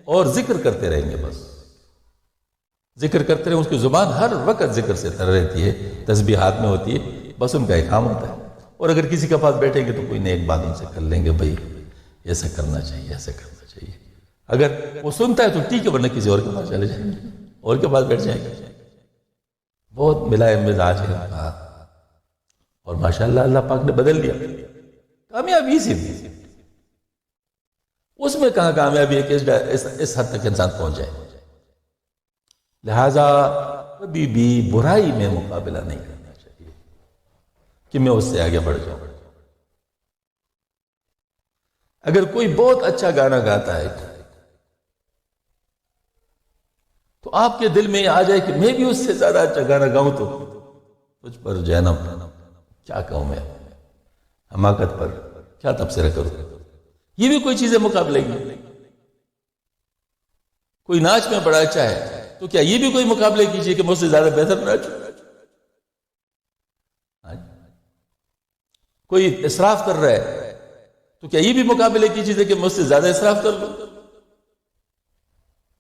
اور ذکر کرتے رہیں گے، بس ذکر کرتے رہیں، اس کی زبان ہر وقت ذکر سے تر رہتی ہے، تسبیح ہاتھ میں ہوتی ہے، بس ان کا ایک کام ہوتا ہے۔ اور اگر کسی کے پاس بیٹھیں گے تو کوئی نہ ایک بات ان سے کر لیں گے، بھائی ایسا کرنا چاہیے، ایسا کرنا چاہیے۔ اگر وہ سنتا ہے تو ٹھیک ہے، ورنہ کسی اور کے پاس چلے جائیں گے، اور کے پاس بیٹھ جائیں گے۔ بہت ملائم مزاج ہے ان کا، اور ماشاءاللہ اللہ پاک نے بدل دیا، کامیابی سے بھی۔ اس میں کہاں کامیابی ہے کہ اس حد تک انسان پہنچ جائے۔ لہذا کبھی بھی برائی میں مقابلہ نہیں کرنا چاہیے کہ میں اس سے آگے بڑھ جاؤں۔ اگر کوئی بہت اچھا گانا گاتا ہے تو آپ کے دل میں آ جائے کہ میں بھی اس سے زیادہ اچھا گانا گاؤں تو تجھ پر جہنم، کیا کہوں میں، حماقت پر کیا تبصرہ کروں۔ یہ بھی کوئی چیزیں مقابلے کی۔ کوئی ناچ میں بڑا اچھا ہے تو کیا یہ بھی کوئی مقابلے کیجئے کہ مجھ سے زیادہ بہتر ناچوں۔ کوئی اسراف کر رہا ہے تو کیا یہ بھی مقابلے کی چیز ہے کہ مجھ سے زیادہ اسراف کر لوں۔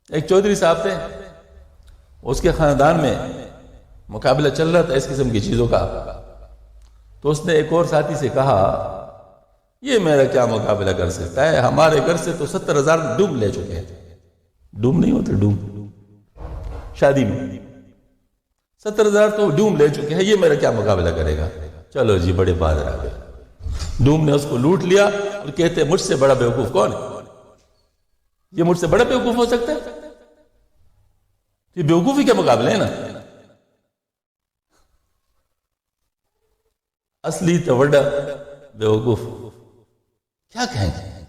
ایک چودھری صاحب تھے، اس کے خاندان میں مقابلہ چل رہا تھا اس قسم کی چیزوں کا، تو اس نے ایک اور ساتھی سے کہا یہ میرا کیا مقابلہ کر سکتا ہے، ہمارے گھر سے تو 70,000 ڈوم لے چکے ہیں۔ ڈوم نہیں ہوتے، ڈوم شادی میں 70,000 تو ڈوم لے چکے ہیں، یہ میرا کیا مقابلہ کرے گا۔ چلو جی، بڑے بہادر آ گئے، ڈوم نے اس کو لوٹ لیا اور کہتے مجھ سے بڑا بیوقوف کون ہے، یہ مجھ سے بڑا بیوقوف ہو سکتا ہے، یہ بیوقوفی کے مقابلے ہیں نا۔ اصلی تو بڑا بیوقوف کیا کہیں گے،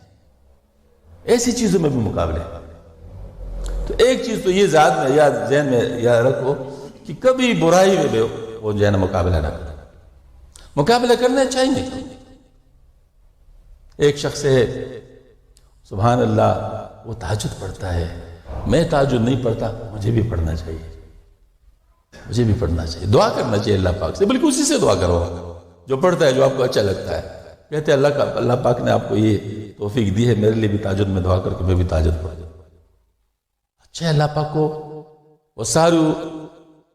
ایسی چیزوں میں بھی مقابلے۔ تو ایک چیز تو یہ ذات میں یا ذہن میں یاد رکھو کہ کبھی برائی میں وہ جو ہے نا مقابلہ نہ کرے۔ مقابلہ کرنا چاہیے۔ ایک شخص ہے سبحان اللہ، وہ تہجد پڑھتا ہے، میں تہجد نہیں پڑھتا، مجھے بھی پڑھنا چاہیے، مجھے بھی پڑھنا چاہیے، دعا کرنا چاہیے اللہ پاک سے، بلکہ اسی سے دعا کرو جو پڑھتا ہے، جو آپ کو اچھا لگتا ہے۔ کہتے ہیں اللہ پاک نے آپ کو یہ توفیق دی ہے، میرے لیے بھی تہجد میں دعا کر کے میں بھی تہجد پڑھ جاؤں۔ اچھا اللہ پاک کو وسارعوا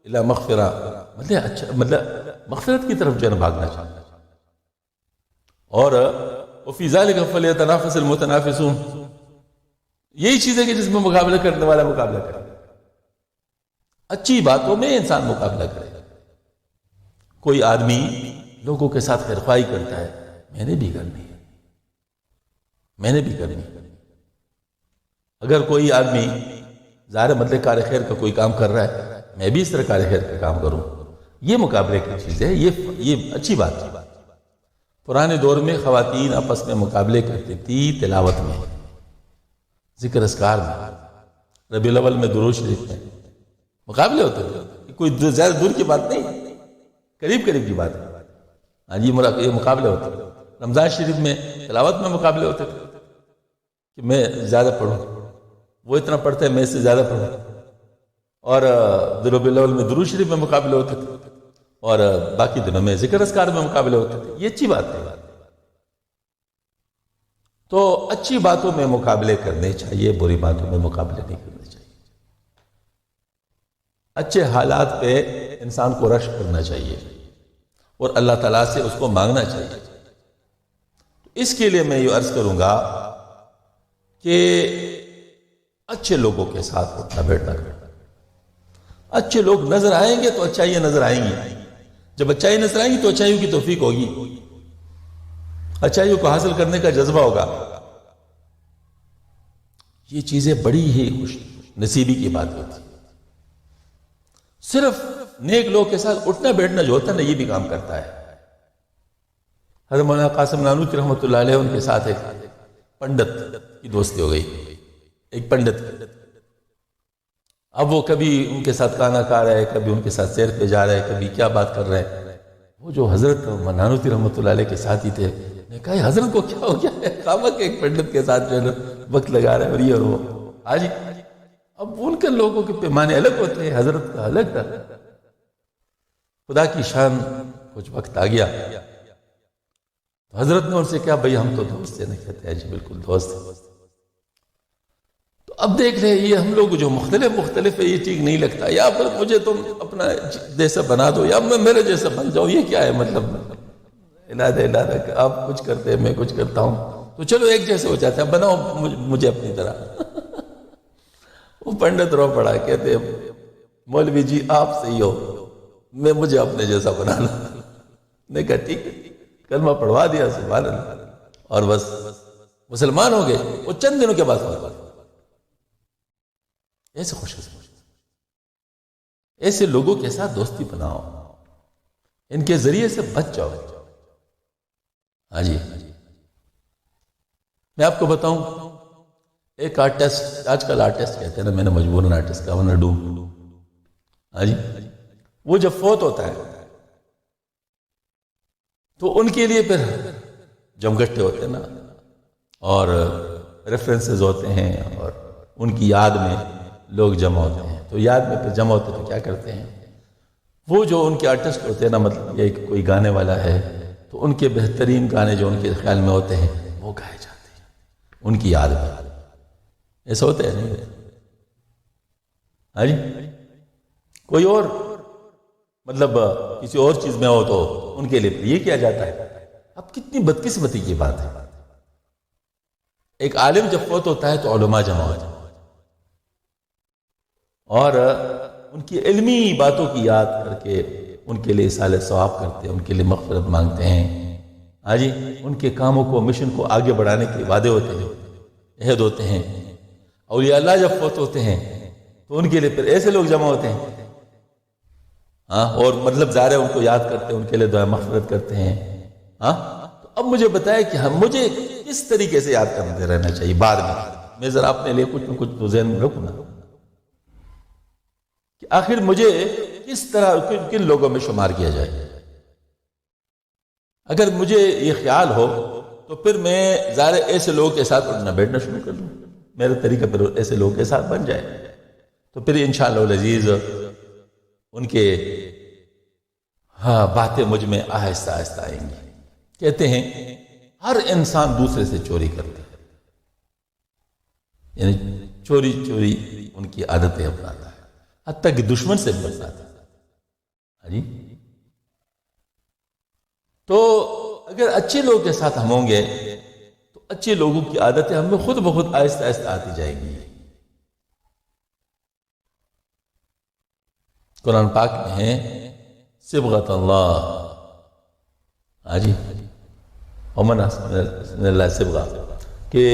الی مغفرہ، مطلب مغفرت کی طرف جو ہے بھاگنا چاہیے۔ اور وفی ذلک فلیتنافس المتنافسون، یہی چیز ہے کہ جس میں مقابلہ کرنے والا مقابلہ کرے، اچھی باتوں میں انسان مقابلہ کرے۔ کوئی آدمی لوگوں کے ساتھ خیرخواہی کرتا ہے، میں نے بھی کرنی ہے، میں نے بھی کرنی ہے۔ اگر کوئی آدمی ظاہر مطلب کار خیر کا کوئی کام کر رہا ہے، میں بھی اس طرح کار خیر کا کام کروں، یہ مقابلے کی چیز ہے، یہ اچھی بات ہے۔ پرانے دور میں خواتین آپس میں مقابلے کرتی تھی، تلاوت میں، ذکر اذکار میں، ربیع الاول میں درود شریف میں مقابلے ہوتے تھے، کوئی زیادہ دور کی بات نہیں، قریب کی بات ہے۔ ہاں جی، یہ مقابلے ہوتے تھے۔ رمضان شریف میں تلاوت میں مقابلے ہوتے تھے کہ میں زیادہ پڑھوں، وہ اتنا پڑھتا ہے میں اس سے زیادہ پڑھوں، اور ربیع الاول میں درود شریف میں مقابلے ہوتے تھے، اور باقی دنوں میں ذکر اذکار میں مقابلے ہوتے تھے۔ یہ اچھی بات ہے۔ تو اچھی باتوں میں مقابلے کرنے چاہیے، بری باتوں میں مقابلے نہیں کرنے چاہیے۔ اچھے حالات پہ انسان کو رشک کرنا چاہیے اور اللہ تعالیٰ سے اس کو مانگنا چاہیے۔ اس کے لیے میں یہ عرض کروں گا کہ اچھے لوگوں کے ساتھ اٹھنا بیٹھنا کرنا۔ اچھے لوگ نظر آئیں گے تو اچھائیاں نظر آئیں گی، جب اچھائی نظر آئیں گی تو اچھائیوں کی توفیق ہوگی، اچھائیوں کو حاصل کرنے کا جذبہ ہوگا۔ یہ چیزیں بڑی ہی خوش نصیبی کی بات ہوتی ہے۔ صرف نیک لوگ کے ساتھ اٹھنا بیٹھنا جو ہوتا ہے نا، یہ بھی کام کرتا ہے۔ حضرت مولانا قاسم نانوتوی رحمۃ اللہ علیہ، ان کے ساتھ ایک پنڈت کی دوستی ہو گئی، ایک پنڈت۔ اب وہ کبھی ان کے ساتھ کھانا کھا رہا ہے، کبھی ان کے ساتھ سیر پہ جا رہا ہے، کبھی کیا بات کر رہا ہے۔ وہ جو حضرت نانوتوی رحمۃ اللہ علیہ کے ساتھی تھے، نے کہا حضرت کو کیا ہو گیا ہے، خامخواہ ایک پنڈت کے ساتھ جو ہے وقت لگا رہا ہے، اور یہ اور وہ۔ آج اب ان کے لوگوں کے پیمانے الگ ہوتے ہیں، حضرت کا الگ تھا۔ خدا کی شان، کچھ وقت آ گیا تو حضرت نے ان سے کہا بھائی ہم تو دوست ہیں، نہیں کہتے ہیں جی بالکل دوست ہیں۔ تو اب دیکھ رہے یہ ہم لوگ جو مختلف ہے، یہ ٹھیک نہیں لگتا، یا پھر مجھے تم اپنا جیسا بنا دو یا میں میرے جیسا بن جاؤ، یہ کیا ہے مطلب الادہ کہ آپ کچھ کرتے ہیں میں کچھ کرتا ہوں، تو چلو ایک جیسے ہو جاتے ہیں، بناؤ مجھے اپنی طرح۔ وہ پنڈت رو پڑا، کہتے مولوی جی آپ صحیح ہو، مجھے اپنے جیسا بنا لو۔ نے کہا ٹھیک ہے، کلمہ پڑھوا دیا، سبحان اللہ، اور بس مسلمان ہو گئے۔ وہ چند دنوں کے بعد ایسے خوش ایسے لوگوں کے ساتھ دوستی بناؤ، ان کے ذریعے سے بچ جاؤ۔ ہاں جی، میں آپ کو بتاؤں، ایک آرٹسٹ، آج کل آرٹسٹ کہتے ہیں نا، میں نے مجبوراً آرٹسٹ کا ورنہ ڈوم۔ ہاں جی، وہ جب فوت ہوتا ہے تو ان کے لیے پھر جمگٹے ہوتے ہیں نا، اور ریفرنسز ہوتے ہیں، اور ان کی یاد میں لوگ جمع ہوتے ہیں۔ تو یاد میں پھر جمع ہوتے تو کیا کرتے ہیں، وہ جو ان کے آرٹسٹ ہوتے ہیں نا، مطلب یہ کوئی گانے والا ہے تو ان کے بہترین گانے جو ان کے خیال میں ہوتے ہیں وہ گائے جاتے ہیں ان کی یاد میں۔ ایسا ہوتا ہے نہیں؟ ہاں جی، کوئی اور مطلب کسی اور چیز میں ہو تو ان کے لیے یہ کیا جاتا ہے۔ اب کتنی بدقسمتی کی بات ہے، ایک عالم جب فوت ہوتا ہے تو علماء جمع ہو جاتے ہیں اور ان کی علمی باتوں کی یاد کر کے ان کے لیے اصالہ ثواب کرتے ہیں، ان کے لیے مغفرت مانگتے ہیں۔ ہاں جی، ان کے کاموں کو، مشن کو آگے بڑھانے کے وعدے ہوتے ہیں، عہد ہوتے ہیں۔ اولیاء اللہ جب فوت ہوتے ہیں تو ان کے لیے پھر ایسے لوگ جمع ہوتے ہیں، ہاں، اور مطلب ظاہر ہے ان کو یاد کرتے ہیں، ان کے لیے دعا مغفرت کرتے ہیں۔ ہاں، تو اب مجھے بتائے کہ مجھے کس طریقے سے یاد کرتے رہنا چاہیے بعد میں ذرا اپنے لیے کچھ نہ کچھ تو ذہن میں رکھوں نا، کہ آخر مجھے کس طرح کن لوگوں میں شمار کیا جائے۔ اگر مجھے یہ خیال ہو تو پھر میں ظاہر ایسے لوگوں کے ساتھ اٹھنا بیٹھنا شروع کر دوں، میرا طریقہ پھر ایسے لوگوں کے ساتھ بن جائے، تو پھر انشاءاللہ العزیز ان کے باتیں مجھ میں آہستہ آہستہ آئیں گی۔ کہتے ہیں ہر انسان دوسرے سے چوری کرتا ہے، یعنی چوری ان کی عادتیں اپناتا ہے، حتیٰ کہ دشمن سے بھی اپناتا ہے۔ ہاں جی، تو اگر اچھے لوگوں کے ساتھ ہم ہوں گے تو اچھے لوگوں کی عادتیں ہم میں خود بخود آہستہ آہستہ آتی جائیں گی۔ قرآن پاک میں ہے صبغۃ اللہ، ہاں جی، ومن احسن من اللہ صبغہ، کہ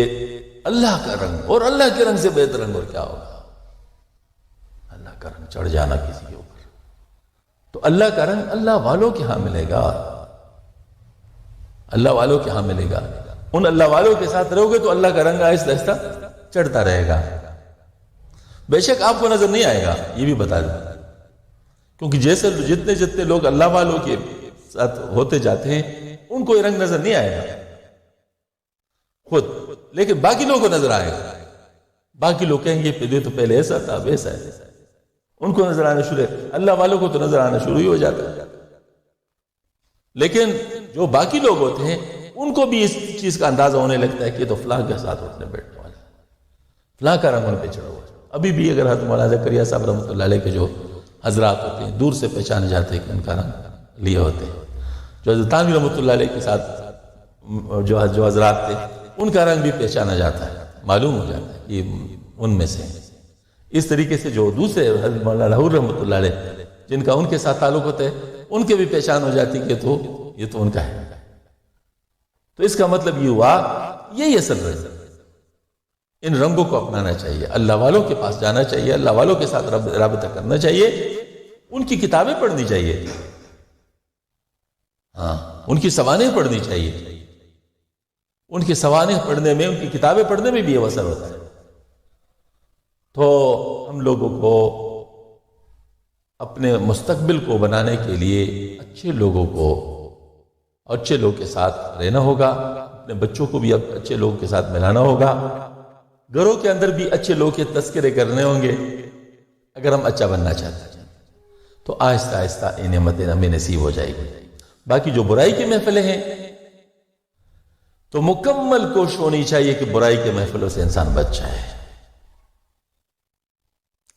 اللہ کا رنگ، اور اللہ کے رنگ سے بہتر رنگ اور کیا ہوگا۔ اللہ کا رنگ چڑھ جانا کسی کے اوپر، تو اللہ کا رنگ اللہ والوں کے ہاں ملے گا، اللہ والوں کے ہاں ملے گا۔ ان اللہ والوں کے ساتھ رہو گے تو اللہ کا رنگ آہستہ آہستہ چڑھتا رہے گا۔ بے شک آپ کو نظر نہیں آئے گا، یہ بھی بتا دیں، کیونکہ جیسے جتنے لوگ اللہ والوں کے ساتھ ہوتے جاتے ہیں ان کو یہ رنگ نظر نہیں آئے گا خود، لیکن باقی لوگوں کو نظر آئے گا۔ باقی لوگ کہیں گے پہلے تو پہلے ایسا تھا ویسا ہے، ان کو نظر آنا شروع ہے، اللہ والوں کو تو نظر آنا شروع ہی ہو جاتا ہے۔ لیکن جو باقی لوگ ہوتے ہیں ان کو بھی اس چیز کا اندازہ ہونے لگتا ہے کہ تو فلاں کے ساتھ اٹھنے بیٹھنے والے، فلاں کا رنگ ان پہ چڑھا ہوا ہے۔ ابھی بھی اگر حضرت مولانا زکریا صاحب رحمۃ اللہ علیہ کے جو حضرات ہوتے ہیں دور سے پہچانے جاتے ہیں کہ ان کا رنگ لیے ہوتے ہیں۔ جو حضرت تانوی رحمۃ اللہ علیہ کے ساتھ جو حضرات تھے ان کا رنگ بھی پہچانا جاتا ہے، معلوم ہو جاتا ہے کہ ان میں سے ہیں۔ اس طریقے سے جو دوسرے حضرت مولانا لاہور رحمۃ اللہ علیہ جن کا ان کے ساتھ تعلق ہوتا ہے ان کے بھی پہچان ہو جاتی کہ یہ تو ان کا ہے۔ تو اس کا مطلب یہ ہوا یہی اصل رنگ، ان رنگوں کو اپنانا چاہیے، اللہ والوں کے پاس جانا چاہیے، اللہ والوں کے ساتھ رابطہ کرنا چاہیے، ان کی کتابیں پڑھنی چاہیے، ہاں ان کی سوانح پڑھنی چاہیے، ان کی سوانح پڑھنے میں، ان کی کتابیں پڑھنے میں بھی یہ اثر ہوتا ہے۔ تو ہم لوگوں کو اپنے مستقبل کو بنانے کے لیے اچھے لوگوں کو، اچھے لوگوں کے ساتھ رہنا ہوگا، اپنے بچوں کو بھی اچھے لوگوں کے ساتھ ملانا ہوگا، گھروں کے اندر بھی اچھے لوگوں کے تذکرے کرنے ہوں گے اگر ہم اچھا بننا چاہتے ہیں، تو آہستہ آہستہ یہ نعمتیں ہمیں نصیب ہو جائے گی۔ باقی جو برائی کی محفلیں ہیں تو مکمل کوشش ہونی چاہیے کہ برائی کے محفلوں سے انسان بچ جائے،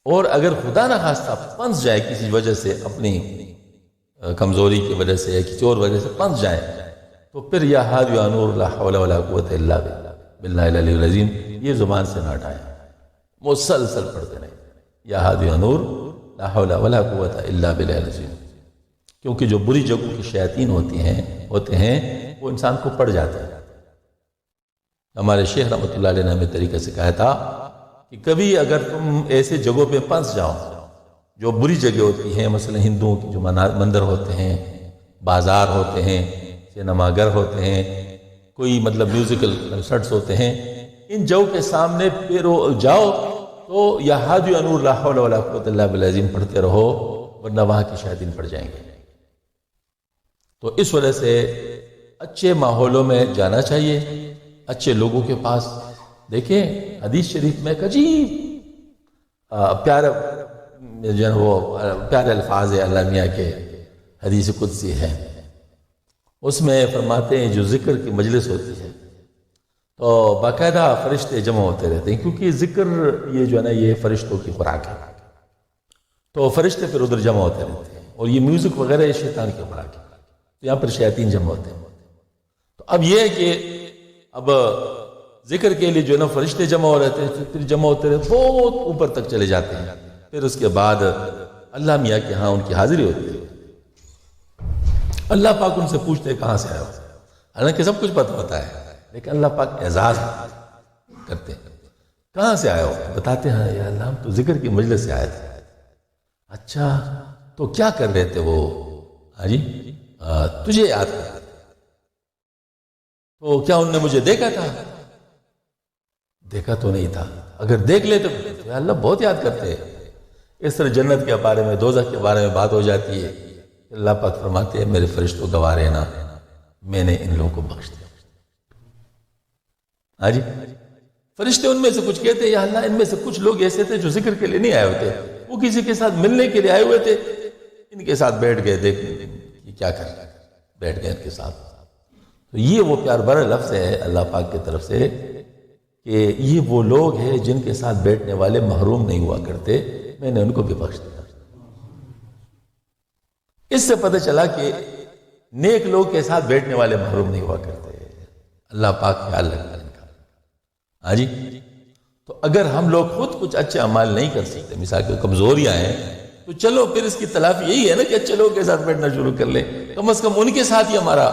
اور اگر خدا نہ خواستہ پھنس جائے کسی وجہ سے، اپنی کمزوری کی وجہ سے یا کسی اور وجہ سے پھنس جائے، تو پھر یا ہادی یا نور لا حول ولا قوت الا باللہ العلی العظیم یہ زبان سے نہ ہٹائیں، مسلسل پڑھتے رہیں یا ہادی یا نور لا حول ولا قوت الا باللہ العظیم، کیونکہ جو بری جگہوں کی شیاطین ہوتے ہیں وہ انسان کو پڑ جاتے ہیں۔ ہمارے شیخ رحمۃ اللہ علیہ نے ہمیں طریقے سے کہا تھا کہ کبھی اگر تم ایسے جگہوں پہ پھنس جاؤ جو بری جگہ ہوتی ہیں، مثلا ہندوؤں کے جو مندر ہوتے ہیں، بازار ہوتے ہیں، سینما گھر ہوتے ہیں، کوئی مطلب میوزیکل کنسرٹس ہوتے ہیں، ان جگہوں کے سامنے پھر جاؤ تو یا ہادی یا نور لا حول ولا قوت الا باللہ العظیم پڑھتے رہو، ورنہ وہاں کی شیاطین پڑ جائیں گے۔ تو اس وجہ سے اچھے ماحولوں میں جانا چاہیے، اچھے لوگوں کے پاس۔ دیکھیں حدیث شریف میں ایک عجیب پیارے الفاظ ہے اللہ میاں کے، حدیث قدسی ہے، اس میں فرماتے ہیں جو ذکر کی مجلس ہوتی ہے تو باقاعدہ فرشتے جمع ہوتے رہتے ہیں، کیونکہ ذکر یہ جو ہے نا یہ فرشتوں کی خوراک ہے، تو فرشتے پھر ادھر جمع ہوتے رہتے ہیں، اور یہ میوزک وغیرہ یہ شیطان کی خوراک ہے، تو یہاں پر شیاطین جمع ہوتے ہیں۔ تو اب یہ ہے کہ اب ذکر کے لیے جو ہے نا فرشتے جمع ہو رہتے ہیں، پھر جمع ہوتے رہتے بہت اوپر تک چلے جاتے ہیں، پھر اس کے بعد اللہ میاں کے ہاں ان کی حاضری ہوتی ہے، اللہ پاک ان سے پوچھتے ہیں کہاں سے آئے ہو، حالانکہ سب کچھ پتہ ہوتا ہے، لیکن اللہ پاک اعزاز کرتے ہیں، کہاں سے آئے ہو؟ بتاتے ہیں یا اللہ ہم تو ذکر کی مجلس سے آئے تھے۔ اچھا تو کیا کر رہے تھے وہ؟ ہاں جی تجھے یاد کر، تو کیا انہوں نے مجھے دیکھا تھا؟ دیکھا تو نہیں تھا، اگر دیکھ لیتے تو اللہ بہت یاد کرتے ہیں۔ اس طرح جنت کے بارے میں، دوزخ کے بارے میں بات ہو جاتی ہے، اللہ پاک فرماتے ہیں میرے فرشتوں گواہ رہنا میں نے ان لوگوں کو بخش دیا۔ ہاں جی فرشتے ان میں سے کچھ کہتے ہیں یا اللہ ان میں سے کچھ لوگ ایسے تھے جو ذکر کے لیے نہیں آئے ہوتے، وہ کسی کے ساتھ ملنے کے لیے آئے ہوئے تھے، ان کے ساتھ بیٹھ گئے، دیکھ کیا کر بیٹھ گئے ان کے ساتھ۔ تو یہ وہ پیار بھرا لفظ ہے اللہ پاک کی طرف سے کہ یہ وہ لوگ ہیں جن کے ساتھ بیٹھنے والے محروم نہیں ہوا کرتے، میں نے ان کو بھی بخش دیا۔ اس سے پتہ چلا کہ نیک لوگ کے ساتھ بیٹھنے والے محروم نہیں ہوا کرتے، اللہ پاک خیال رکھتا ہے ان کا۔ ہاں جی تو اگر ہم لوگ خود کچھ اچھے اعمال نہیں کر سکتے، مثال کے کمزوریاں ہیں، تو چلو پھر اس کی تلافی یہی ہے نا کہ اچھے لوگوں کے ساتھ بیٹھنا شروع کر لیں، کم از کم ان کے ساتھ ہی ہمارا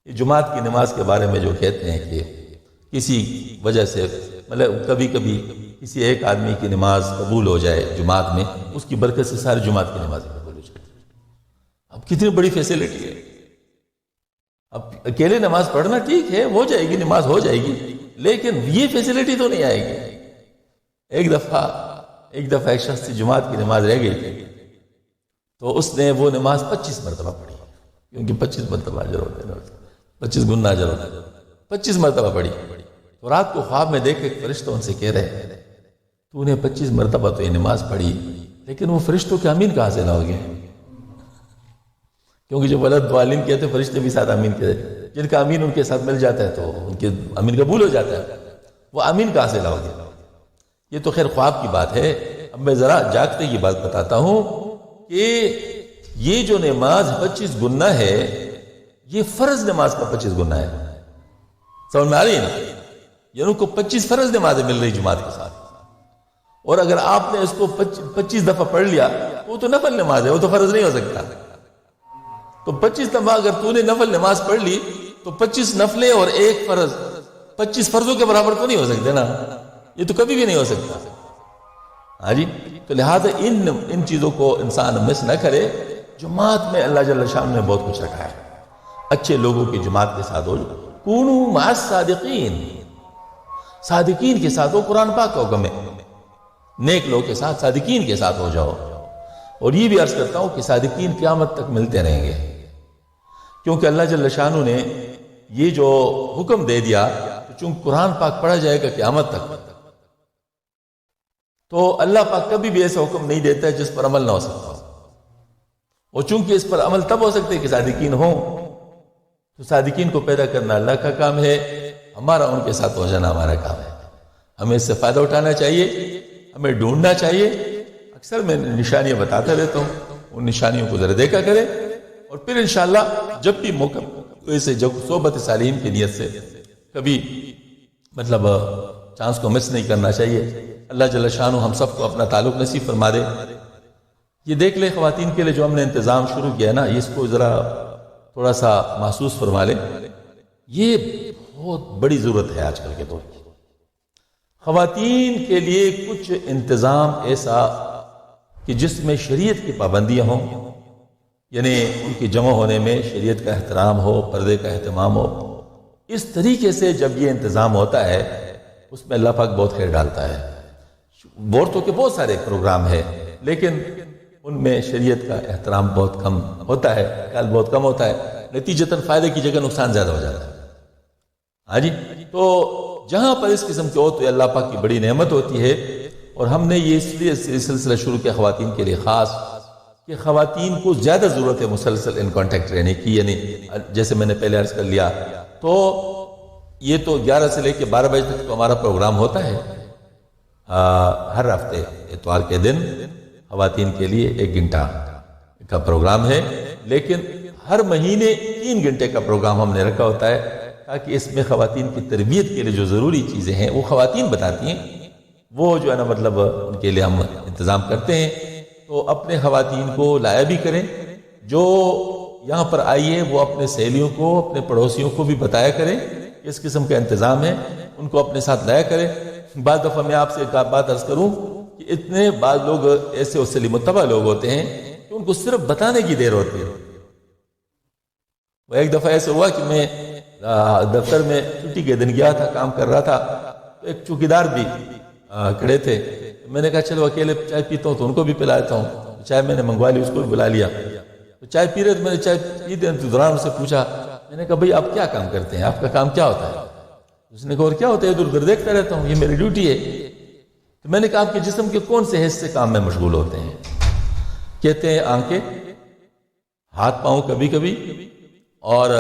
جماعت کی نماز کے بارے میں جو کہتے ہیں کہ کسی وجہ سے مطلب کبھی کبھی کسی ایک آدمی کی نماز قبول ہو جائے جماعت میں، اس کی برکت سے ساری جماعت کی نمازیں قبول ہو جائے۔ اب کتنی بڑی فیسلٹی ہے۔ اب اکیلے نماز پڑھنا ٹھیک ہے، ہو جائے گی، نماز ہو جائے گی، لیکن یہ فیسلٹی تو نہیں آئے گی۔ ایک دفعہ ایک شخص کی جماعت کی نماز رہ گئی تھی، تو اس نے وہ نماز 25 مرتبہ پڑھی، کیونکہ 25 مرتبہ اجر ہوتے ہیں، 25 گنا اجر ہوتا ہے، 25 مرتبہ پڑھی۔ تو رات کو خواب میں دیکھ ایک فرشتہ ان سے کہہ رہے، تو نے 25 مرتبہ تو یہ نماز پڑھی، لیکن وہ فرشتوں کے امین کہاں سے لاؤ گے؟ کیونکہ جو ولد والین کہتے ہیں، فرشتے بھی ساتھ امین کہتے ہیں، جن کا امین ان کے ساتھ مل جاتا ہے تو ان کے امین قبول ہو جاتا ہے، وہ امین کہاں سے لاؤ گے؟ یہ تو خیر خواب کی بات ہے۔ اب میں ذرا جاگتے یہ بات بتاتا ہوں کہ یہ جو نماز 25 گنا ہے، یہ فرض نماز کا 25 گنا ہے۔ سمجھ میں آ رہی ہے نا؟ یہ ان کو 25 فرض نمازیں مل رہی جماعت کے ساتھ، اور اگر آپ نے اس کو 25 دفعہ پڑھ لیا وہ تو نفل نماز ہے، وہ تو فرض نہیں ہو سکتا۔ تو 25 دفعہ اگر تو نے نفل نماز پڑھ لی تو 25 نفلیں اور ایک فرض 25 فرضوں کے برابر تو نہیں ہو سکتے نا، یہ تو کبھی بھی نہیں ہو سکتا۔ ہاں جی، تو لہٰذا ان چیزوں کو انسان مس نہ کرے۔ جماعت میں اللہ جل شان نے بہت کچھ رکھا ہے، اچھے لوگوں کی جماعت کے ساتھ ہو جاؤ، کونوا مع الصادقین، صادقین کے ساتھ ہو، قرآن پاک کا حکم ہے، نیک لوگ کے ساتھ، صادقین کے ساتھ ہو جاؤ۔ اور یہ بھی عرض کرتا ہوں کہ صادقین قیامت تک ملتے رہیں گے، کیونکہ اللہ جل شانہ نے یہ جو حکم دے دیا، تو چونکہ قرآن پاک پڑھا جائے گا قیامت تک، تو اللہ پاک کبھی بھی ایسا حکم نہیں دیتا ہے جس پر عمل نہ ہو سکتا، اور چونکہ اس پر عمل تب ہو سکتے کہ صادقین ہوں، تو صادقین کو پیدا کرنا اللہ کا کام ہے، ہمارا ان کے ساتھ ہو جانا ہمارا کام ہے۔ ہمیں اس سے فائدہ اٹھانا چاہیے، ہمیں ڈھونڈنا چاہیے۔ اکثر میں نشانیاں بتاتا رہتا ہوں، ان نشانیوں کو ذرا دیکھا کرے، اور پھر انشاءاللہ جب بھی موقع تو اسے جب صحبت صالحین کی نیت سے کبھی چانس کو مس نہیں کرنا چاہیے۔ اللہ جل شانہ ہم سب کو اپنا تعلق نصیب فرما دے۔ یہ دیکھ لے خواتین کے لیے جو ہم نے انتظام شروع کیا نا، اس کو ذرا تھوڑا سا محسوس فرما لے، یہ بہت بڑی ضرورت ہے آج کل کے دور کی۔ خواتین کے لیے کچھ انتظام ایسا کہ جس میں شریعت کی پابندیاں ہوں، یعنی ان کی جمع ہونے میں شریعت کا احترام ہو، پردے کا اہتمام ہو، اس طریقے سے جب یہ انتظام ہوتا ہے اس میں اللہ پاک بہت خیر ڈالتا ہے۔ عورتوں کے بہت سارے پروگرام ہیں، لیکن ان میں شریعت کا احترام بہت کم ہوتا ہے، خیال بہت کم ہوتا ہے، نتیجتاً فائدے کی جگہ نقصان زیادہ ہو جاتا ہے۔ ہاں جی، تو جہاں پر اس قسم کے ہو تو اللہ پاک کی بڑی نعمت ہوتی ہے، اور ہم نے یہ اس لیے سلسلہ شروع کیا خواتین کے لیے خاص، کہ خواتین کو زیادہ ضرورت ہے مسلسل ان کانٹیکٹ رہنے کی، یعنی جیسے میں نے پہلے عرض کر لیا، تو یہ تو 11 سے لے کے 12 بجے تک تو ہمارا پروگرام ہوتا ہے، ہر ہفتے اتوار کے دن خواتین کے لیے 1 گھنٹہ کا پروگرام ہے، لیکن ہر مہینے 3 گھنٹے کا پروگرام ہم نے رکھا ہوتا ہے، تاکہ اس میں خواتین کی تربیت کے لیے جو ضروری چیزیں ہیں وہ خواتین بتاتی ہیں، وہ جو ہے نا ان کے لیے ہم انتظام کرتے ہیں۔ تو اپنے خواتین کو لایا بھی کریں، جو یہاں پر آئی ہے وہ اپنے سہیلیوں کو، اپنے پڑوسیوں کو بھی بتایا کریں کہ اس قسم کا انتظام ہے، ان کو اپنے ساتھ لایا کریں۔ بعض دفعہ میں آپ سے ایک بات عرض کروں کہ اتنے بعض لوگ ایسے وسیلے متبع لوگ ہوتے ہیں کہ ان کو صرف بتانے کی دیر ہوتی ہے۔ وہ ایک دفعہ ایسے ہوا کہ میں دفتر میں چھٹی کے دن گیا تھا، کام کر رہا تھا، تو ایک چوکیدار بھی کھڑے تھے، میں نے کہا چلو اکیلے چائے پیتا ہوں تو ان کو بھی پلاتا ہوں، چائے میں نے منگوا لی، اس کو بھی بلا لیا، تو چائے پی رہے تو میں نے چائے پی دیں تو دوران سے پوچھا، میں نے کہا بھائی آپ کیا کام کرتے ہیں، آپ کا کام کیا ہوتا ہے؟ اس نے کہا اور کیا ہوتا ہے، ادھر ادھر دیکھتا رہتا ہوں، یہ میری ڈیوٹی ہے۔ تو میں نے کہا آپ کے جسم کے کون سے حصے کام میں مشغول ہوتے ہیں؟ کہتے ہیں آنکھیں، ہاتھ پاؤں کبھی کبھی، اور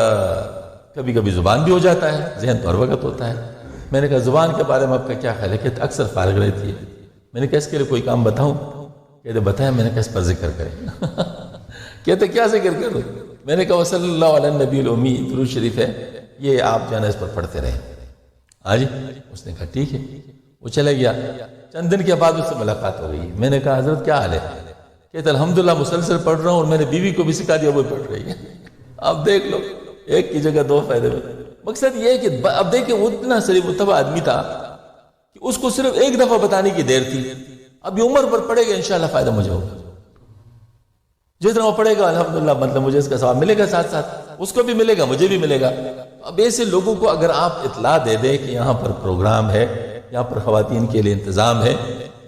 کبھی کبھی زبان بھی ہو جاتا ہے، ذہن تو ہر وقت ہوتا ہے۔ میں نے کہا زبان کے بارے میں آپ کا کیا خیال ہے؟ کہتے اکثر فارغ رہتی ہے۔ میں نے کہا اس کے لیے کوئی کام بتاؤں؟ کہتے بتائیں۔ میں نے کہا اس پر ذکر کریں۔ کہتے کیا ذکر کروں؟ میں نے کہا صلی اللہ علیہ نبی الامی درود شریف ہے، یہ آپ جو ہے نا اس پر پڑھتے رہیں۔ ہاں جی، اس نے کہا ٹھیک ہے، وہ چلے گیا۔ چند دن کے بعد اس سے ملاقات ہو گئی، میں نے کہا حضرت کیا حال ہے؟ کہتے الحمدللہ مسلسل پڑھ رہا ہوں، اور میں نے بیوی کو بھی سکھا دیا، وہ پڑھ رہی ہے۔ اب دیکھ لو، ایک کی جگہ 2 فائدے میں۔ مقصد یہ ہے کہ اب دیکھیں وہ اتنا سلیب متبع آدمی تھا، کہ اس کو صرف ایک دفعہ بتانے کی دیر تھی، اب یہ عمر پر پڑے گا انشاءاللہ فائدہ مجھے ہوگا، جتنا وہ پڑے گا الحمدللہ مطلب مجھے اس کا ثواب ملے گا، ساتھ ساتھ اس کو بھی ملے گا مجھے بھی ملے گا۔ اب ایسے لوگوں کو اگر آپ اطلاع دے دیں کہ یہاں پر پروگرام ہے، یہاں پر خواتین کے لیے انتظام ہے،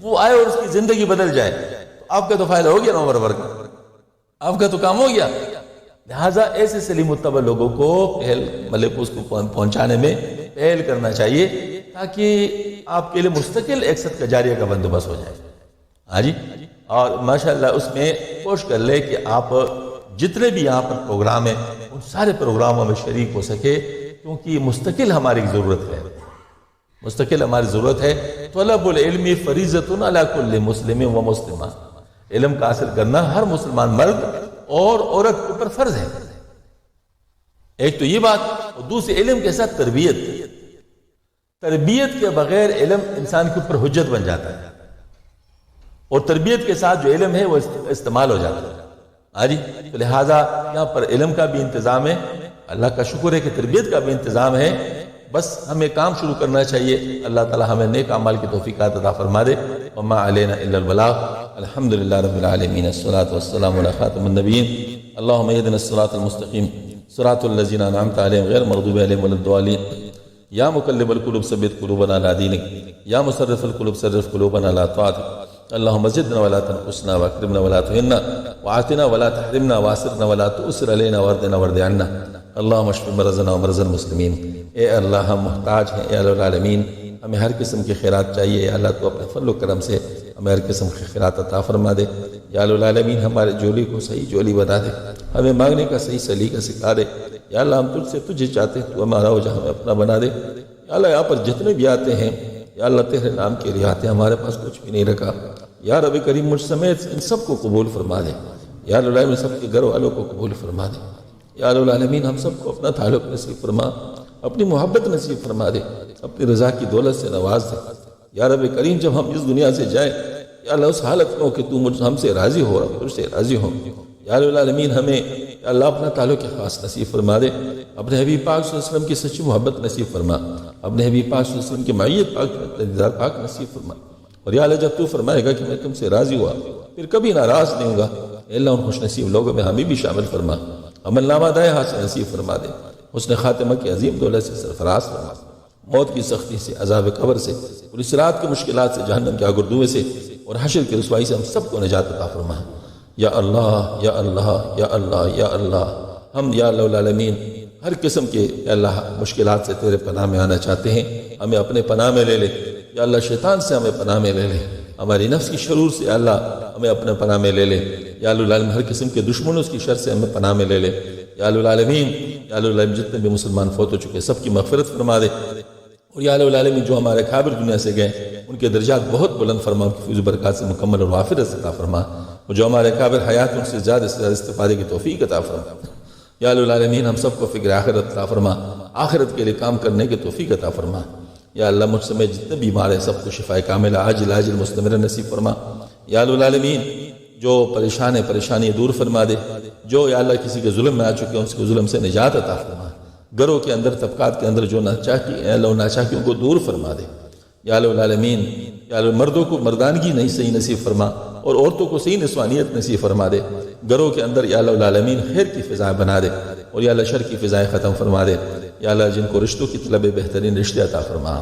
وہ آئے اور اس کی زندگی بدل جائے، تو آپ کا تو فائدہ ہو گیا نا عمر بھر کا، آپ کا تو کام ہو گیا۔ لہٰذا ایسے سلیم متبع لوگوں کو مطلب اس کو پہنچانے میں پہل کرنا چاہیے تاکہ آپ کے لیے مستقل ایک صدقہ جاریہ کا بندوبست ہو جائے۔ ہاں جی، اور ماشاءاللہ اس میں کوشش کر لے کہ آپ جتنے بھی یہاں پر پروگرام ہیں ان سارے پروگراموں میں شریک ہو سکے، کیونکہ مستقل ہماری ضرورت ہے، مستقل ہماری ضرورت ہے۔ طلب العلم فریضۃ علی کل مسلم و مسلمہ، علم کا حاصل کرنا ہر مسلمان مرد اور عورت کے اوپر فرض ہے۔ ایک تو یہ بات، اور دوسرے علم کے ساتھ تربیت، تربیت کے بغیر علم انسان کے اوپر حجت بن جاتا ہے، اور تربیت کے ساتھ جو علم ہے وہ استعمال ہو جاتا ہے۔ ہاں جی، تو لہٰذا یہاں پر علم کا بھی انتظام ہے، اللہ کا شکر ہے کہ تربیت کا بھی انتظام ہے، بس ہمیں کام شروع کرنا چاہیے۔ اللہ تعالی ہمیں نیک اعمال کی توفیقات عطا فرما دے۔ وما علینا الا البلاغ۔ الحمدللہ رب العالمین، الصلاۃ والسلام علی خاتم النبیین۔ اللہم اہدنا الصراط المستقیم صراط الذین انعمت علیہم غیر المغضوب علیہم ولا الضالین۔ یا مقلب القلوب ثبت قلوبنا علی دینک، یا مصرف القلوب صرف قلوبنا علی طاعتک۔ اللہم زدنا ولا تنقصنا واکرمنا ولا تہنا وعافنا ولا تحرمنا واسرنا ولا تؤثر علینا واردنا وارض عنا۔ اللہم اشف مرضنا ومرض المسلمین۔ اے اللہ ہم محتاج ہیں، اے العالمین ہمیں ہر قسم کے خیرات چاہیے، اے اللہ تو اپنے فضل و کرم سے ہمیں ہر قسم کے خیرات عطا فرما دے۔ یا العالمین ہمارے جولی کو صحیح جولی بنا دے، ہمیں مانگنے کا صحیح سلیقہ سکھا دے۔ یا اللہ ہم تجھ سے تجھے چاہتے ہیں، تو ہمارا وجہ ہمیں اپنا بنا دے۔ یا اللہ یہاں پر جتنے بھی آتے ہیں، یا اللہ تیرے نام کے لیے آتے ہیں، ہمارے پاس کچھ بھی نہیں رکھا، یا رب کریم مجھ سمیت ان سب کو قبول فرما دے۔ یا العالمین سب کے گھر والوں کو قبول فرما دے۔ یا العالمین ہم سب کو اپنا تعلق نصیب فرما، اپنی محبت نصیب فرما دے، اپنی رضا کی دولت سے نواز دے۔ یا رب کریم جب ہم اس دنیا سے جائیں، یا اللہ اس حالت میں ہو کہ تو ہم سے راضی ہو، ہم تجھ سے راضی ہو۔ یا العالمین ہمیں یا اللہ اپنا تعلق خاص نصیب فرما دے، اپنے حبیب پاک صلی اللہ علیہ وسلم کی سچی محبت نصیب فرما، اپنے حبیب پاک صلی اللہ علیہ وسلم کی معیت پاک دیدار پاک نصیب فرما۔ اور یا اللہ جب تو فرمائے گا کہ میں تم سے راضی ہوا، پھر کبھی ناراض نہیں ہوگا، اے اللہ ان خوش نصیب لوگوں میں ہمیں بھی شامل فرما، عمل نامہ دائیں ہاتھ سے نصیب فرما دے، حسن خاتمہ کی عظیم دولت سے سرفراز فرما، موت کی سختی سے، عذاب قبر سے، اور صراط کی مشکلات سے، جہنم کے آگردوئے سے، اور حشر کی رسوائی سے ہم سب کو نجات عطا فرما۔ یا اللہ یا اللہ یا اللہ یا اللہ، ہم یا اللہ العالمین ہر قسم کے یا اللہ مشکلات سے تیرے پناہ میں آنا چاہتے ہیں، ہمیں اپنے پناہ میں لے لے۔ یا اللہ شیطان سے ہمیں پناہ میں لے لے، ہماری نفس کی شرور سے یا اللہ ہمیں اپنے پناہ میں لے لے۔ یا اللہ العالمین ہر قسم کے دشمنوں اس کی شر سے ہمیں پناہ میں لے لے۔ یا اللہ العالمین جتنے بھی مسلمان فوت ہو چکے سب کی مغفرت فرما دے، اور یا اللہ العالمین جو ہمارے کابر دنیا سے گئے ان کے درجات بہت بلند فرما، ان کی فیض و برکات سے مکمل اور وافر عطا فرما، اور جو ہمارے کابر حیات ان سے زیادہ استفادے کی توفیق عطا فرما۔ یا اللہ العالمین ہم سب کو فکر آخرت عطا فرما، آخرت کے لیے کام کرنے کی توفیق عطا فرما۔ یا اللہ مجھ سے میں جتنے بیمار ہیں سب کو شفا کاملہ عاجل عاجل مستمر نصیب فرما۔ یا اللہ العالمین جو پریشان ہے پریشانی دور فرما دے، جو یا اللہ کسی کے ظلم میں آ چکے ہیں اس کے ظلم سے نجات عطا فرما، گھروں کے اندر طبقات کے اندر جو ناچاکی اے اللہ ناچاکیوں کو دور فرما دے۔ یا اللہ العالمین یا اللہ مردوں کو مردانگی نہیں صحیح نصیب فرما، اور عورتوں کو صحیح نسوانیت نصیب فرما دے، گھروں کے اندر یا اللہ العالمین خیر کی فضائیں بنا دے، اور یا اللہ شر کی فضائیں ختم فرما دے۔ یا اللہ جن کو رشتوں کی طلب بہترین رشتے عطا فرما۔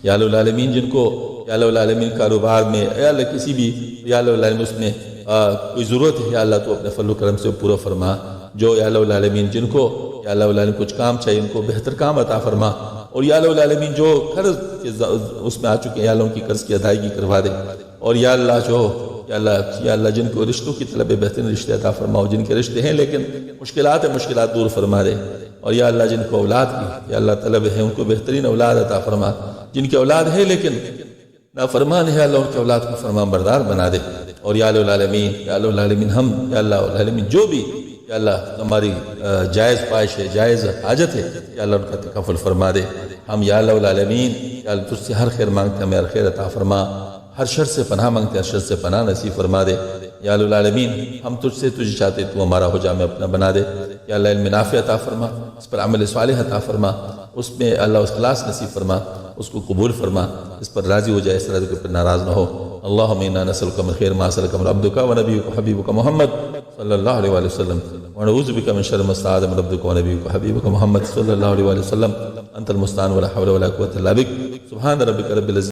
یا اللہ العالمین جن کو یا اللہ العالمین کاروبار میں یا اللہ کسی بھی یا اللہ العالمین اس میں کوئی ضرورت ہے یا اللہ تو اپنے فضل و کرم سے پورا فرما، جو یا اللہ العالمین جن کو یا اللہ العالمین کچھ کام چاہیے ان کو بہتر کام عطا فرما، اور یا اللہ العالمین جو قرض اس میں آ چکے ہیں یا اللہ ان کی قرض کی ادائیگی کروا دے، اور یا اللہ جو یا اللہ جن کو رشتوں کی طلب بہترین رشتے عطا فرماؤ، جن کے رشتے ہیں لیکن مشکلات دور فرما دے، اور یا اللہ جن کو اولاد کی یا اللہ طلب ہے ان کو بہترین اولاد عطا فرما، جن کی اولاد ہے لیکن نافرمان ہے اللہ ان کی اولاد کو فرمان بردار بنا دے، اور یا اللہ العالمین ہم یا اللہ العالمین جو بھی یا اللہ ہماری جائز خواہش ہے جائز حاجت ہے یا اللہ ان کا تکفل فرما دے۔ ہم یا اللہ العالمین یا اللہ تجھ سے ہر خیر مانگتے ہیں، ہمیں ہر خیر عطا فرما، ہر شر سے پناہ مانگتے ہیں، ہر شر سے پناہ نصیب فرما دے۔ یا اللہ العالمین ہم تجھ سے تجھے چاہتے تو ہمارا ہو جا میں اپنا بنا دے۔ یا اللہ علم نافع عطا فرما، اس پر عمل صالح عطا فرما، اس میں اللہ اخلاص نصیب فرما، اس کو قبول فرما، اس پر راضی ہو جائے، اس طرح کے پر ناراض نہ ہو۔ اللہم انا نسألک من خیر ما سألک من عبدک ونبیک وحبیبک محمد صلی اللہ علیہ وآلہ وسلم، ونعوذ بک من شر ما استعاذ من عبدک ونبیک وحبیبک محمد صلی اللہ علیہ وآلہ وسلم، انت المستعان ولا حول ولا قوة الا بک، سبحان ربک رب العزة